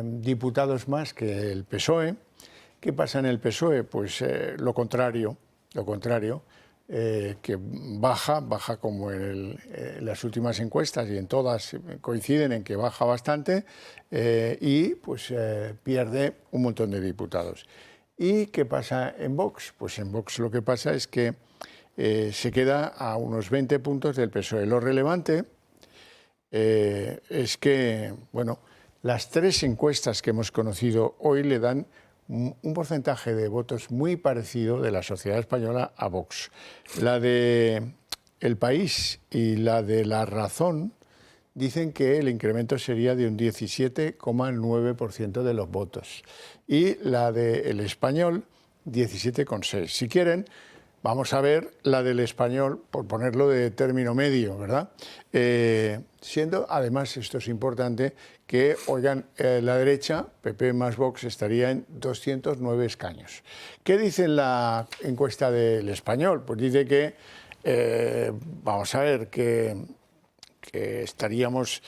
diputados más que el PSOE. ¿Qué pasa en el PSOE? Pues lo contrario, que baja como en las últimas encuestas y en todas coinciden en que baja bastante y pues pierde un montón de diputados. ¿Y qué pasa en Vox? Pues en Vox lo que pasa es que se queda a unos 20 puntos del PSOE. Lo relevante es que, bueno, las 3 encuestas que hemos conocido hoy le dan un porcentaje de votos muy parecido de la sociedad española a Vox. La de El País y la de La Razón dicen que el incremento sería de un 17,9% de los votos. Y la de El Español, 17,6%. Si quieren, vamos a ver la del Español, por ponerlo de término medio, ¿verdad? Siendo, además, esto es importante, que, oigan, la derecha, PP más Vox, estaría en 209 escaños. ¿Qué dice en la encuesta del Español? Pues dice que, vamos a ver, que estaríamos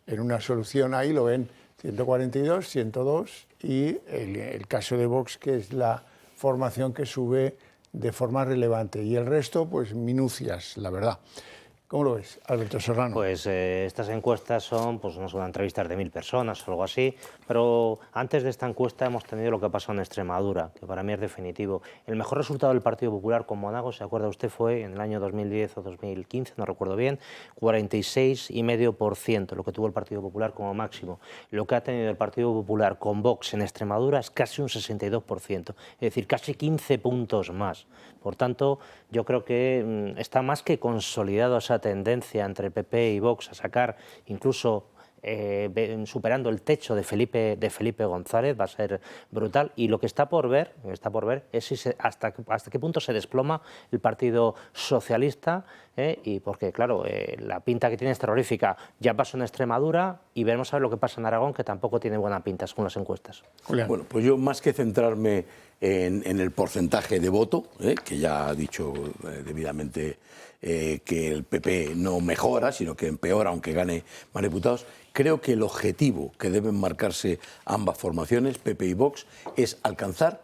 en una solución, ahí lo ven, 142, 102, y el caso de Vox, que es la formación que sube de forma relevante, y el resto, pues minucias, la verdad. ¿Cómo lo ves, Alberto Serrano? Pues estas encuestas son, pues no son entrevistas de 1000 personas o algo así, pero antes de esta encuesta hemos tenido lo que ha pasado en Extremadura, que para mí es definitivo. El mejor resultado del Partido Popular con Monago, ¿se acuerda usted? Fue en el año 2010 o 2015, no recuerdo bien, 46,5%, lo que tuvo el Partido Popular como máximo. Lo que ha tenido el Partido Popular con Vox en Extremadura es casi un 62%, es decir, casi 15 puntos más. Por tanto, yo creo que está más que consolidado esa tendencia entre PP y Vox a sacar, incluso superando el techo de Felipe González, va a ser brutal. Y lo que está por ver es si hasta qué punto se desploma el Partido Socialista, y porque, claro, la pinta que tiene es terrorífica. Ya pasó en Extremadura y veremos a ver lo que pasa en Aragón, que tampoco tiene buena pinta según las encuestas. Julián. Bueno, pues yo, más que centrarme en el porcentaje de voto, que ya ha dicho debidamente que el PP no mejora, sino que empeora, aunque gane más diputados, creo que el objetivo que deben marcarse ambas formaciones, PP y Vox, es alcanzar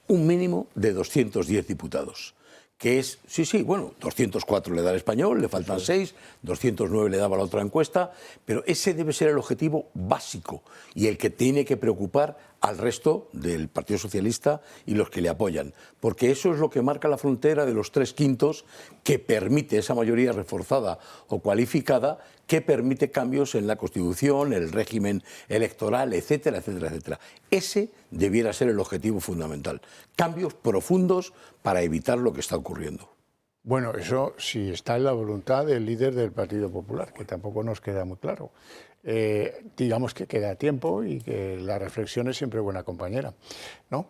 un mínimo de 210 diputados. Que es, bueno, 204 le da el Español, le faltan 6, 209 le daba la otra encuesta, pero ese debe ser el objetivo básico y el que tiene que preocupar al resto del Partido Socialista y los que le apoyan, porque eso es lo que marca la frontera de los 3/5 que permite esa mayoría reforzada o cualificada, que permite cambios en la Constitución, el régimen electoral, etcétera, etcétera, etcétera. Ese debiera ser el objetivo fundamental. Cambios profundos para evitar lo que está ocurriendo. Bueno, eso sí está en la voluntad del líder del Partido Popular, que tampoco nos queda muy claro. Digamos que queda tiempo y que la reflexión es siempre buena compañera, ¿no?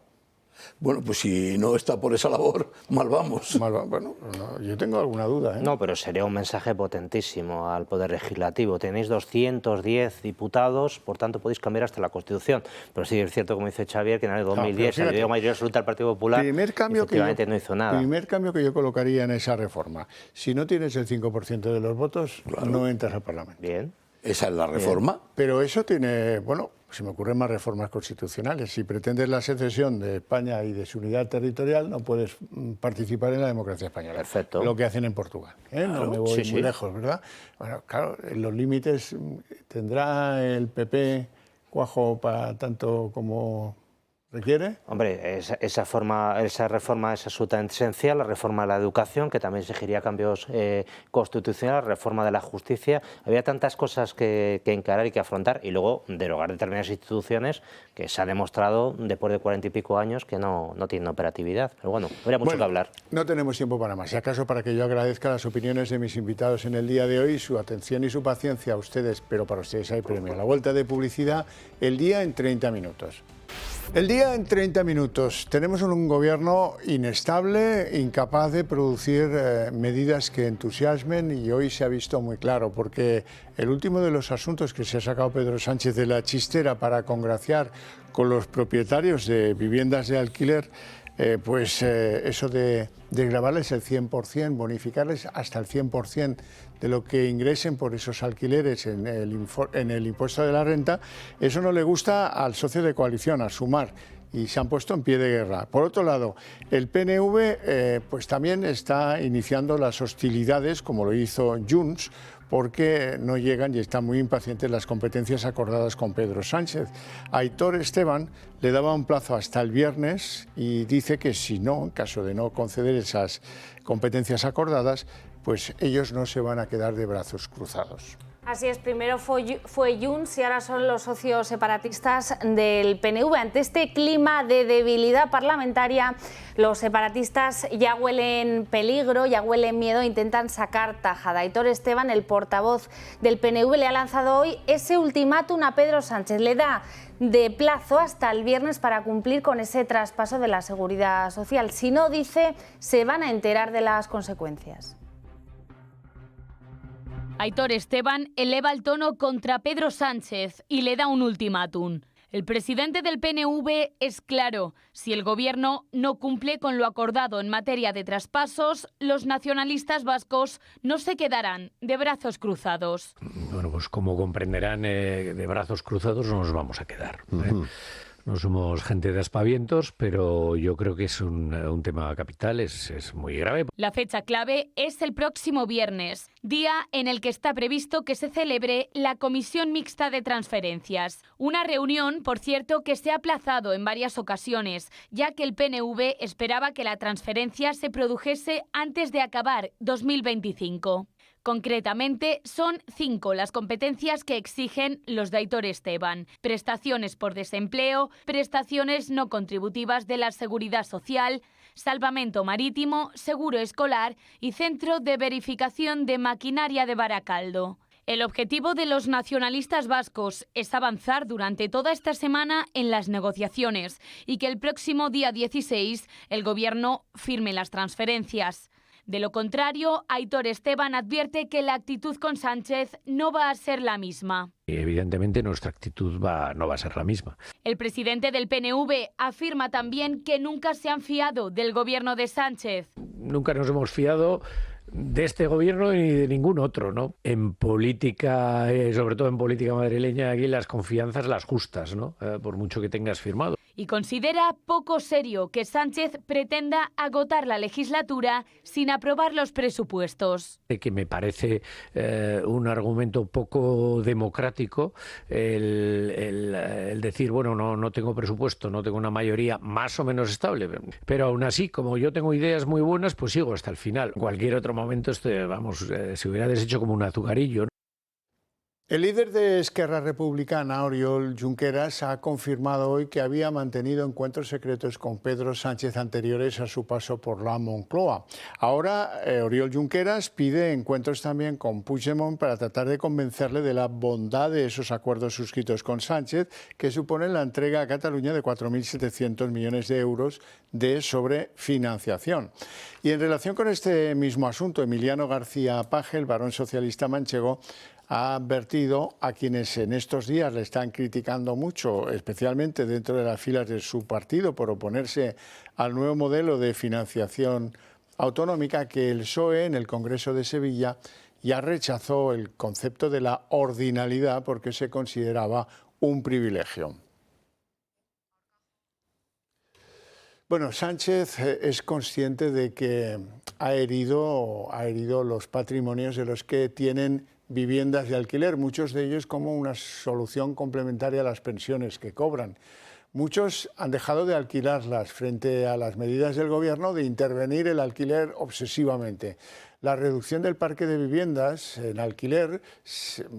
Bueno, pues si no está por esa labor, mal vamos. Bueno, no, yo tengo alguna duda. No, pero sería un mensaje potentísimo al Poder Legislativo. Tenéis 210 diputados, por tanto podéis cambiar hasta la Constitución. Pero sí es cierto, como dice Xavier, que en el año 2010 se le dio mayoría absoluta al Partido Popular y efectivamente no hizo nada. Primer cambio que yo colocaría en esa reforma. Si no tienes el 5% de los votos, no entras al Parlamento. Bien. ¿Esa es la reforma? Pero eso tiene, bueno, se me ocurren más reformas constitucionales. Si pretendes la secesión de España y de su unidad territorial, no puedes participar en la democracia española. Perfecto. Lo que hacen en Portugal. No me voy muy lejos, ¿verdad? Bueno, claro, los límites tendrá el PP cuajo para tanto como requiere. Hombre, esa reforma es absolutamente esencial, la reforma de la educación, que también exigiría cambios constitucionales, la reforma de la justicia. Había tantas cosas que encarar y que afrontar, y luego derogar determinadas instituciones que se ha demostrado después de 40 y pico años que no tienen operatividad. Pero bueno, habría mucho que hablar. No tenemos tiempo para más. Si acaso, para que yo agradezca las opiniones de mis invitados en el día de hoy, su atención y su paciencia a ustedes, pero para ustedes hay premio. La vuelta de publicidad, el día en 30 minutos. El día en 30 minutos. Tenemos un gobierno inestable, incapaz de producir medidas que entusiasmen, y hoy se ha visto muy claro, porque el último de los asuntos que se ha sacado Pedro Sánchez de la chistera para congraciar con los propietarios de viviendas de alquiler, eso de gravarles el 100%, bonificarles hasta el 100% de lo que ingresen por esos alquileres en el impuesto de la renta, eso no le gusta al socio de coalición, a Sumar, y se han puesto en pie de guerra. Por otro lado, el PNV pues también está iniciando las hostilidades, como lo hizo Junts, porque no llegan y están muy impacientes las competencias acordadas con Pedro Sánchez. Aitor Esteban le daba un plazo hasta el viernes y dice que si no, en caso de no conceder esas competencias acordadas, pues ellos no se van a quedar de brazos cruzados. Así es, primero fue Junts y ahora son los socios separatistas del PNV. Ante este clima de debilidad parlamentaria, los separatistas ya huelen peligro, ya huelen miedo, intentan sacar tajada. Aitor Esteban, el portavoz del PNV, le ha lanzado hoy ese ultimátum a Pedro Sánchez. Le da de plazo hasta el viernes para cumplir con ese traspaso de la Seguridad Social. Si no, dice, se van a enterar de las consecuencias. Aitor Esteban eleva el tono contra Pedro Sánchez y le da un ultimátum. El presidente del PNV es claro: si el gobierno no cumple con lo acordado en materia de traspasos, los nacionalistas vascos no se quedarán de brazos cruzados. Bueno, pues como comprenderán, de brazos cruzados no nos vamos a quedar. No somos gente de aspavientos, pero yo creo que es un tema capital, es muy grave. La fecha clave es el próximo viernes, día en el que está previsto que se celebre la Comisión Mixta de Transferencias. Una reunión, por cierto, que se ha aplazado en varias ocasiones, ya que el PNV esperaba que la transferencia se produjese antes de acabar 2025. Concretamente, son 5 las competencias que exigen los de Aitor Esteban: prestaciones por desempleo, prestaciones no contributivas de la Seguridad Social, salvamento marítimo, seguro escolar y centro de verificación de maquinaria de Baracaldo. El objetivo de los nacionalistas vascos es avanzar durante toda esta semana en las negociaciones y que el próximo día 16 el Gobierno firme las transferencias. De lo contrario, Aitor Esteban advierte que la actitud con Sánchez no va a ser la misma. Evidentemente nuestra actitud no va a ser la misma. El presidente del PNV afirma también que nunca se han fiado del gobierno de Sánchez. Nunca nos hemos fiado de este gobierno ni de ningún otro, ¿no? En política, sobre todo en política madrileña, aquí las confianzas las justas, ¿no? Por mucho que tengas firmado. Y considera poco serio que Sánchez pretenda agotar la legislatura sin aprobar los presupuestos. Que me parece un argumento poco democrático el decir, bueno, no tengo presupuesto, no tengo una mayoría más o menos estable, pero aún así, como yo tengo ideas muy buenas, pues sigo hasta el final. En cualquier otro momento, se hubiera deshecho como un azucarillo, ¿no? El líder de Esquerra Republicana, Oriol Junqueras, ha confirmado hoy que había mantenido encuentros secretos con Pedro Sánchez anteriores a su paso por la Moncloa. Ahora, Oriol Junqueras pide encuentros también con Puigdemont para tratar de convencerle de la bondad de esos acuerdos suscritos con Sánchez, que suponen la entrega a Cataluña de 4.700 millones de euros de sobrefinanciación. Y en relación con este mismo asunto, Emiliano García Paje, el varón socialista manchego, ha advertido a quienes en estos días le están criticando mucho, especialmente dentro de las filas de su partido, por oponerse al nuevo modelo de financiación autonómica, que el PSOE en el Congreso de Sevilla ya rechazó el concepto de la ordinalidad porque se consideraba un privilegio. Bueno, Sánchez es consciente de que ha herido los patrimonios de los que tienen viviendas de alquiler, muchos de ellos como una solución complementaria a las pensiones que cobran. Muchos han dejado de alquilarlas frente a las medidas del Gobierno de intervenir el alquiler obsesivamente. La reducción del parque de viviendas en alquiler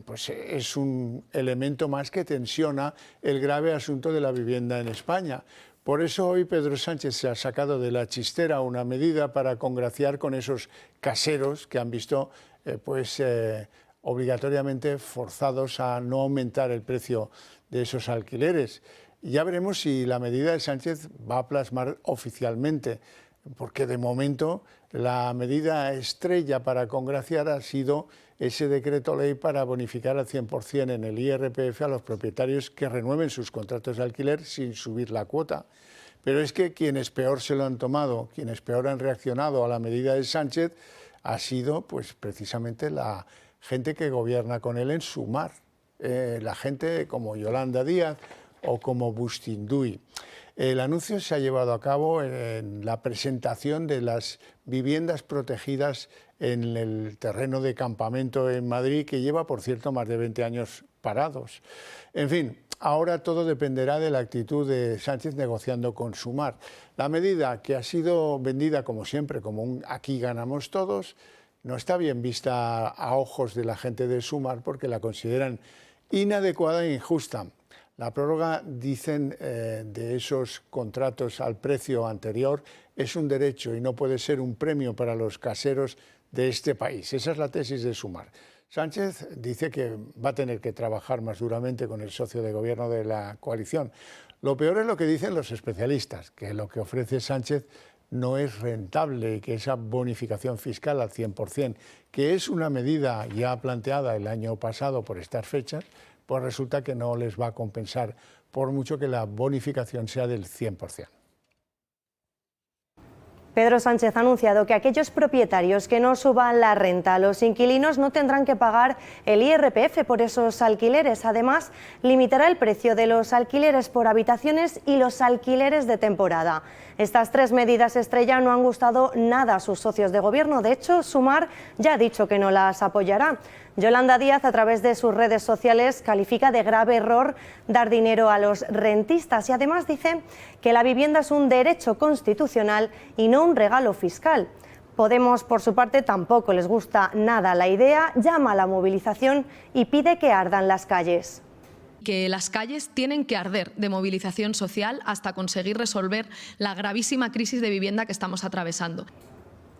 pues, es un elemento más que tensiona el grave asunto de la vivienda en España. Por eso hoy Pedro Sánchez se ha sacado de la chistera una medida para congraciar con esos caseros que han visto obligatoriamente forzados a no aumentar el precio de esos alquileres. Ya veremos si la medida de Sánchez va a plasmar oficialmente, porque de momento la medida estrella para congraciar ha sido ese decreto ley para bonificar al 100% en el IRPF a los propietarios que renueven sus contratos de alquiler sin subir la cuota. Pero es que quienes peor se lo han tomado, quienes peor han reaccionado a la medida de Sánchez, ha sido pues precisamente la gente que gobierna con él en Sumar, la gente como Yolanda Díaz o como Bustinduy. El anuncio se ha llevado a cabo en la presentación de las viviendas protegidas en el terreno de campamento en Madrid, que lleva, por cierto, más de 20 años parados. En fin, ahora todo dependerá de la actitud de Sánchez negociando con Sumar. La medida, que ha sido vendida, como siempre, como un aquí ganamos todos, no está bien vista a ojos de la gente de Sumar porque la consideran inadecuada e injusta. La prórroga, dicen, de esos contratos al precio anterior es un derecho y no puede ser un premio para los caseros de este país. Esa es la tesis de Sumar. Sánchez dice que va a tener que trabajar más duramente con el socio de gobierno de la coalición. Lo peor es lo que dicen los especialistas, que lo que ofrece Sánchez no es rentable y que esa bonificación fiscal al 100%, que es una medida ya planteada el año pasado por estas fechas, pues resulta que no les va a compensar por mucho que la bonificación sea del 100%. Pedro Sánchez ha anunciado que aquellos propietarios que no suban la renta a los inquilinos no tendrán que pagar el IRPF por esos alquileres. Además, limitará el precio de los alquileres por habitaciones y los alquileres de temporada. Estas tres medidas estrella no han gustado nada a sus socios de gobierno. De hecho, Sumar ya ha dicho que no las apoyará. Yolanda Díaz, a través de sus redes sociales, califica de grave error dar dinero a los rentistas y además dice que la vivienda es un derecho constitucional y no un regalo fiscal. Podemos, por su parte, tampoco les gusta nada la idea, llama a la movilización y pide que ardan las calles. Que las calles tienen que arder de movilización social hasta conseguir resolver la gravísima crisis de vivienda que estamos atravesando.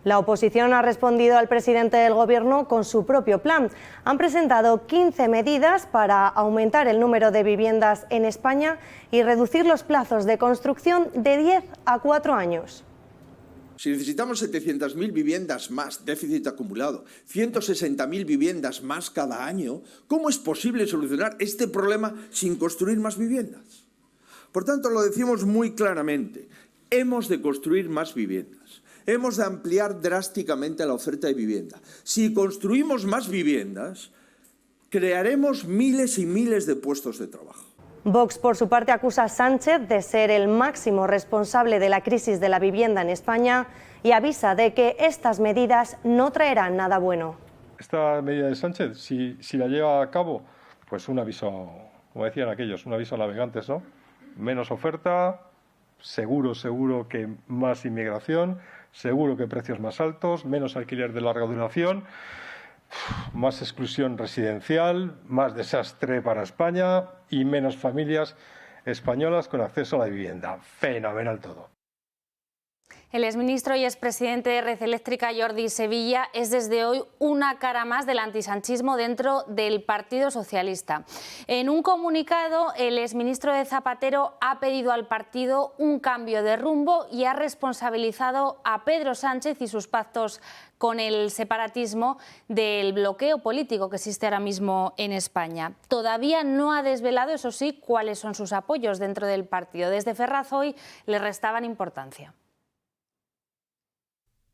La oposición ha respondido al presidente del Gobierno con su propio plan. Han presentado 15 medidas para aumentar el número de viviendas en España y reducir los plazos de construcción de 10 a 4 años. Si necesitamos 700.000 viviendas más, déficit acumulado, 160.000 viviendas más cada año, ¿cómo es posible solucionar este problema sin construir más viviendas? Por tanto, lo decimos muy claramente, hemos de construir más viviendas. Hemos de ampliar drásticamente la oferta de vivienda. Si construimos más viviendas, crearemos miles y miles de puestos de trabajo. Vox, por su parte, acusa a Sánchez de ser el máximo responsable de la crisis de la vivienda en España y avisa de que estas medidas no traerán nada bueno. Esta medida de Sánchez, si la lleva a cabo, pues un aviso, como decían aquellos, un aviso a navegantes, ¿no? Menos oferta, seguro que más inmigración, seguro que precios más altos, menos alquiler de larga duración, más exclusión residencial, más desastre para España y menos familias españolas con acceso a la vivienda. Fenomenal todo. El exministro y expresidente de Red Eléctrica, Jordi Sevilla, es desde hoy una cara más del antisanchismo dentro del Partido Socialista. En un comunicado, el exministro de Zapatero ha pedido al partido un cambio de rumbo y ha responsabilizado a Pedro Sánchez y sus pactos con el separatismo del bloqueo político que existe ahora mismo en España. Todavía no ha desvelado, eso sí, cuáles son sus apoyos dentro del partido. Desde Ferraz hoy le restaban importancia.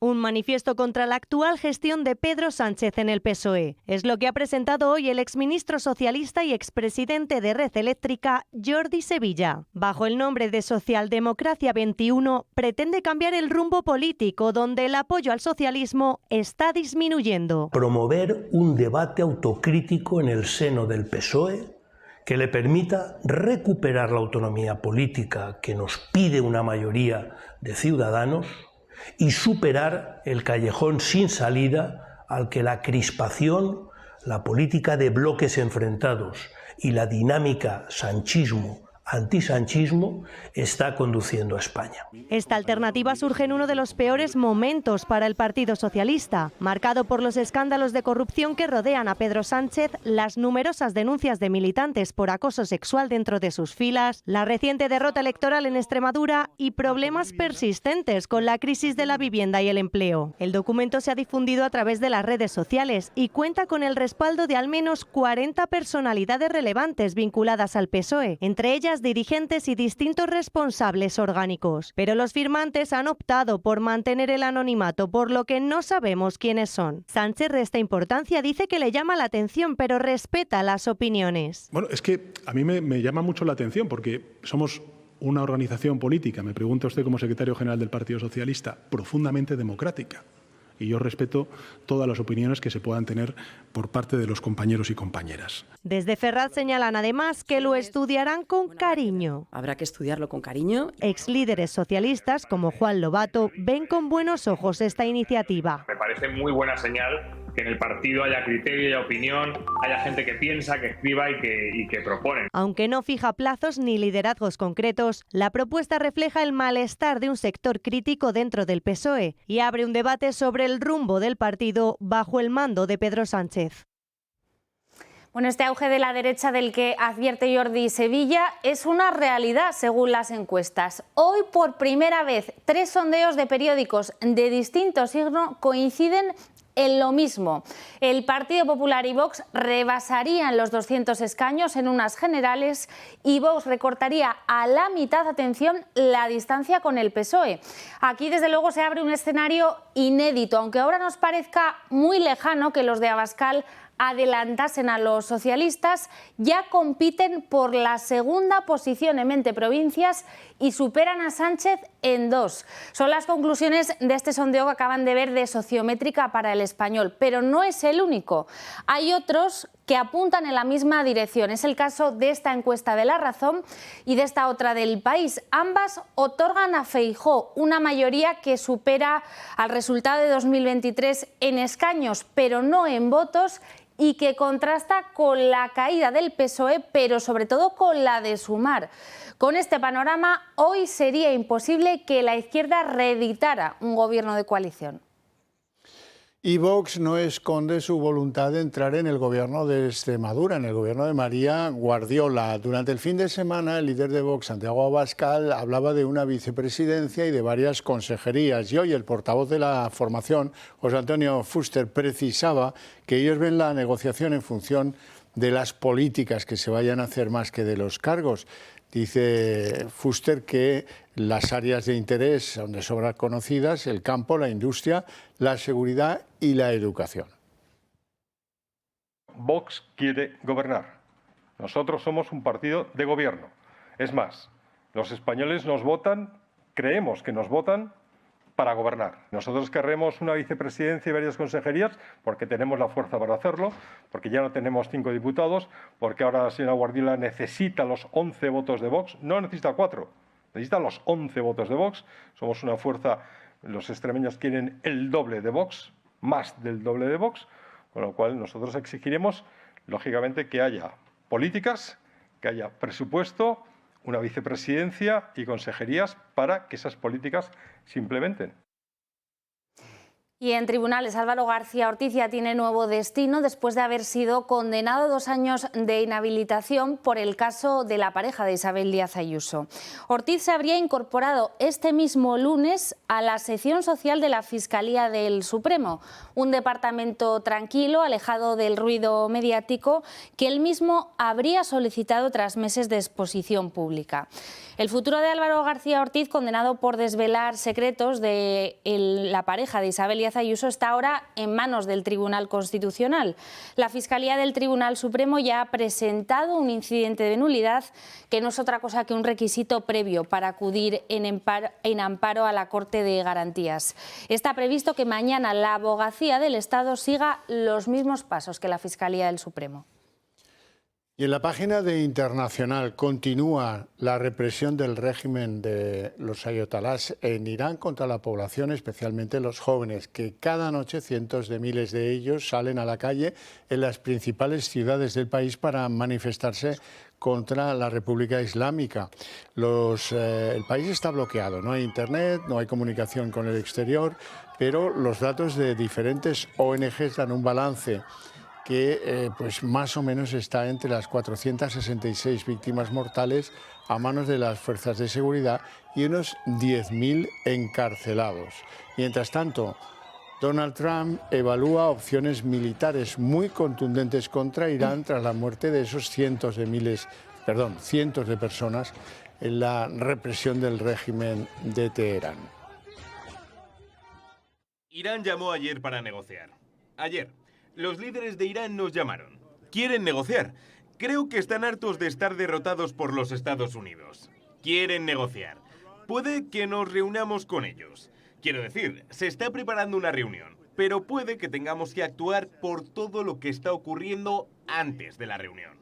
Un manifiesto contra la actual gestión de Pedro Sánchez en el PSOE. Es lo que ha presentado hoy el exministro socialista y expresidente de Red Eléctrica, Jordi Sevilla. Bajo el nombre de Socialdemocracia 21, pretende cambiar el rumbo político donde el apoyo al socialismo está disminuyendo. Promover un debate autocrítico en el seno del PSOE que le permita recuperar la autonomía política que nos pide una mayoría de ciudadanos y superar el callejón sin salida al que la crispación, la política de bloques enfrentados y la dinámica sanchismo-antisanchismo está conduciendo a España. Esta alternativa surge en uno de los peores momentos para el Partido Socialista, marcado por los escándalos de corrupción que rodean a Pedro Sánchez, las numerosas denuncias de militantes por acoso sexual dentro de sus filas, la reciente derrota electoral en Extremadura y problemas persistentes con la crisis de la vivienda y el empleo. El documento se ha difundido a través de las redes sociales y cuenta con el respaldo de al menos 40 personalidades relevantes vinculadas al PSOE, entre ellas dirigentes y distintos responsables orgánicos. Pero los firmantes han optado por mantener el anonimato, por lo que no sabemos quiénes son. Sánchez resta importancia, dice que le llama la atención, pero respeta las opiniones. Bueno, es que a mí me llama mucho la atención porque somos una organización política, me pregunta usted como secretario general del Partido Socialista, profundamente democrática. Y yo respeto todas las opiniones que se puedan tener por parte de los compañeros y compañeras. Desde Ferraz señalan además que lo estudiarán con cariño. Habrá que estudiarlo con cariño. Exlíderes socialistas como Juan Lobato ven con buenos ojos esta iniciativa. Me parece muy buena señal que en el partido haya criterio, haya opinión, haya gente que piensa, que escriba y que propone. Aunque no fija plazos ni liderazgos concretos, la propuesta refleja el malestar de un sector crítico dentro del PSOE y abre un debate sobre el rumbo del partido bajo el mando de Pedro Sánchez. Bueno, este auge de la derecha del que advierte Jordi Sevilla es una realidad según las encuestas. Hoy, por primera vez, 3 sondeos de periódicos de distinto signo coinciden en lo mismo. El Partido Popular y Vox rebasarían los 200 escaños en unas generales y Vox recortaría a la mitad, atención, la distancia con el PSOE. Aquí, desde luego, se abre un escenario inédito, aunque ahora nos parezca muy lejano que los de Abascal adelantasen a los socialistas, ya compiten por la segunda posición en 20 provincias y superan a Sánchez en 2. Son las conclusiones de este sondeo que acaban de ver de Sociométrica para El Español, pero no es el único. Hay otros que apuntan en la misma dirección. Es el caso de esta encuesta de La Razón y de esta otra del País. Ambas otorgan a Feijóo una mayoría que supera al resultado de 2023 en escaños, pero no en votos, y que contrasta con la caída del PSOE, pero sobre todo con la de Sumar. Con este panorama, hoy sería imposible que la izquierda reeditara un gobierno de coalición. Y Vox no esconde su voluntad de entrar en el gobierno de Extremadura, en el gobierno de María Guardiola. Durante el fin de semana, el líder de Vox, Santiago Abascal, hablaba de una vicepresidencia y de varias consejerías. Y hoy el portavoz de la formación, José Antonio Fuster, precisaba que ellos ven la negociación en función de las políticas que se vayan a hacer más que de los cargos. Dice Fuster que las áreas de interés son de sobra conocidas: el campo, la industria, la seguridad y la educación. Vox quiere gobernar. Nosotros somos un partido de gobierno. Es más, los españoles nos votan, creemos que nos votan para gobernar. Nosotros querremos una vicepresidencia y varias consejerías porque tenemos la fuerza para hacerlo, porque ya no tenemos 5 diputados, porque ahora la señora Guardiola necesita los 11 votos de Vox, no necesita 4, necesita los 11 votos de Vox. Somos una fuerza, los extremeños quieren el doble de Vox, más del doble de Vox, con lo cual nosotros exigiremos, lógicamente, que haya políticas, que haya presupuesto, una vicepresidencia y consejerías para que esas políticas se implementen. Y en tribunales, Álvaro García Ortiz ya tiene nuevo destino después de haber sido condenado a 2 años de inhabilitación por el caso de la pareja de Isabel Díaz Ayuso. Ortiz se habría incorporado este mismo lunes a la sección social de la Fiscalía del Supremo, un departamento tranquilo, alejado del ruido mediático, que él mismo habría solicitado tras meses de exposición pública. El futuro de Álvaro García Ortiz, condenado por desvelar secretos de la pareja de Isabel Díaz Ayuso, está ahora en manos del Tribunal Constitucional. La Fiscalía del Tribunal Supremo ya ha presentado un incidente de nulidad, que no es otra cosa que un requisito previo para acudir en amparo a la Corte de Garantías. Está previsto que mañana la Abogacía del Estado siga los mismos pasos que la Fiscalía del Supremo. Y en la página de Internacional continúa la represión del régimen de los ayatolás en Irán contra la población, especialmente los jóvenes, que cada noche cientos de miles de ellos salen a la calle en las principales ciudades del país para manifestarse contra la República Islámica. El país está bloqueado, no hay internet, no hay comunicación con el exterior, pero los datos de diferentes ONGs dan un balance que pues más o menos está entre las 466 víctimas mortales a manos de las fuerzas de seguridad y unos 10.000 encarcelados. Mientras tanto, Donald Trump evalúa opciones militares muy contundentes contra Irán tras la muerte de esos cientos de personas en la represión del régimen de Teherán. Irán llamó ayer para negociar. Ayer. Los líderes de Irán nos llamaron. Quieren negociar. Creo que están hartos de estar derrotados por los Estados Unidos. Quieren negociar. Puede que nos reunamos con ellos. Quiero decir, se está preparando una reunión. pero puede que tengamos que actuar por todo lo que está ocurriendo antes de la reunión.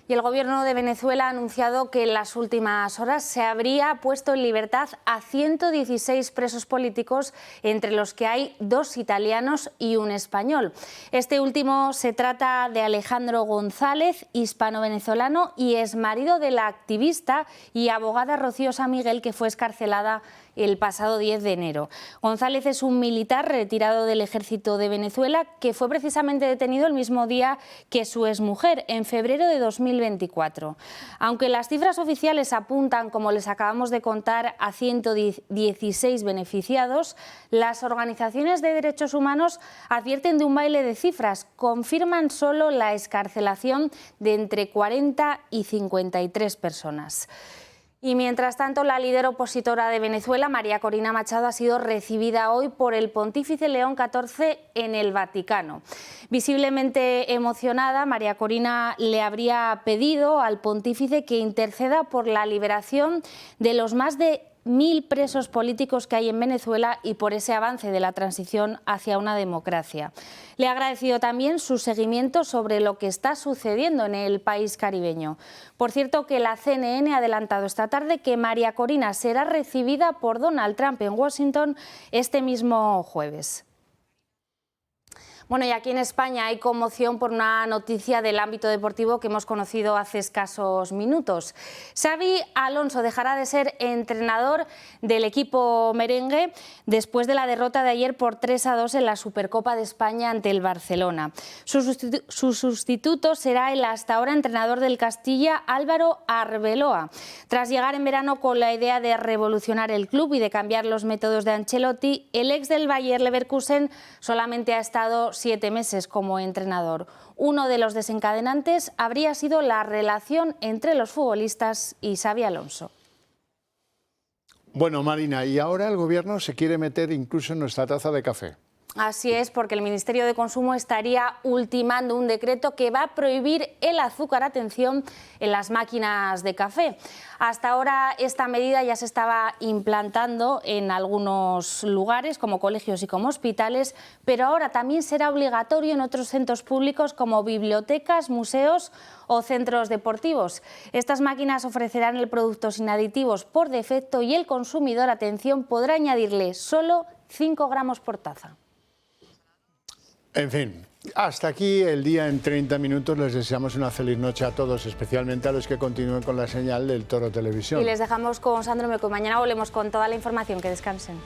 Y el gobierno de Venezuela ha anunciado que en las últimas horas se habría puesto en libertad a 116 presos políticos, entre los que hay 2 italianos y un español. Este último se trata de Alejandro González, hispano-venezolano y exmarido de la activista y abogada Rocío San Miguel, que fue excarcelada el pasado 10 de enero. González es un militar retirado del ejército de Venezuela que fue precisamente detenido el mismo día que su exmujer, en febrero de 2024. Aunque las cifras oficiales apuntan, como les acabamos de contar, a 116 beneficiados, las organizaciones de derechos humanos advierten de un baile de cifras. Confirman solo la excarcelación de entre 40 y 53 personas. Y mientras tanto, la líder opositora de Venezuela, María Corina Machado, ha sido recibida hoy por el pontífice León XIV en el Vaticano. Visiblemente emocionada, María Corina le habría pedido al pontífice que interceda por la liberación de los más de 1000 presos políticos que hay en Venezuela y por ese avance de la transición hacia una democracia. Le ha agradecido también su seguimiento sobre lo que está sucediendo en el país caribeño. Por cierto, que la CNN ha adelantado esta tarde que María Corina será recibida por Donald Trump en Washington este mismo jueves. Bueno, y aquí en España hay conmoción por una noticia del ámbito deportivo que hemos conocido hace escasos minutos. Xabi Alonso dejará de ser entrenador del equipo merengue después de la derrota de ayer por 3-2 en la Supercopa de España ante el Barcelona. Su sustituto será el hasta ahora entrenador del Castilla, Álvaro Arbeloa. Tras llegar en verano con la idea de revolucionar el club y de cambiar los métodos de Ancelotti, el ex del Bayer Leverkusen solamente ha estado 7 meses como entrenador. Uno de los desencadenantes habría sido la relación entre los futbolistas y Xabi Alonso. Bueno, Marina, y ahora el gobierno se quiere meter incluso en nuestra taza de café. Así es, porque el Ministerio de Consumo estaría ultimando un decreto que va a prohibir el azúcar, atención, en las máquinas de café. Hasta ahora esta medida ya se estaba implantando en algunos lugares, como colegios y como hospitales, pero ahora también será obligatorio en otros centros públicos como bibliotecas, museos o centros deportivos. Estas máquinas ofrecerán el producto sin aditivos por defecto y el consumidor, atención, podrá añadirle solo 5 gramos por taza. En fin, hasta aquí el día en 30 minutos. Les deseamos una feliz noche a todos, especialmente a los que continúen con la señal del Toro Televisión. Y les dejamos con Sandro Meco. Mañana volvemos con toda la información. Que descansen.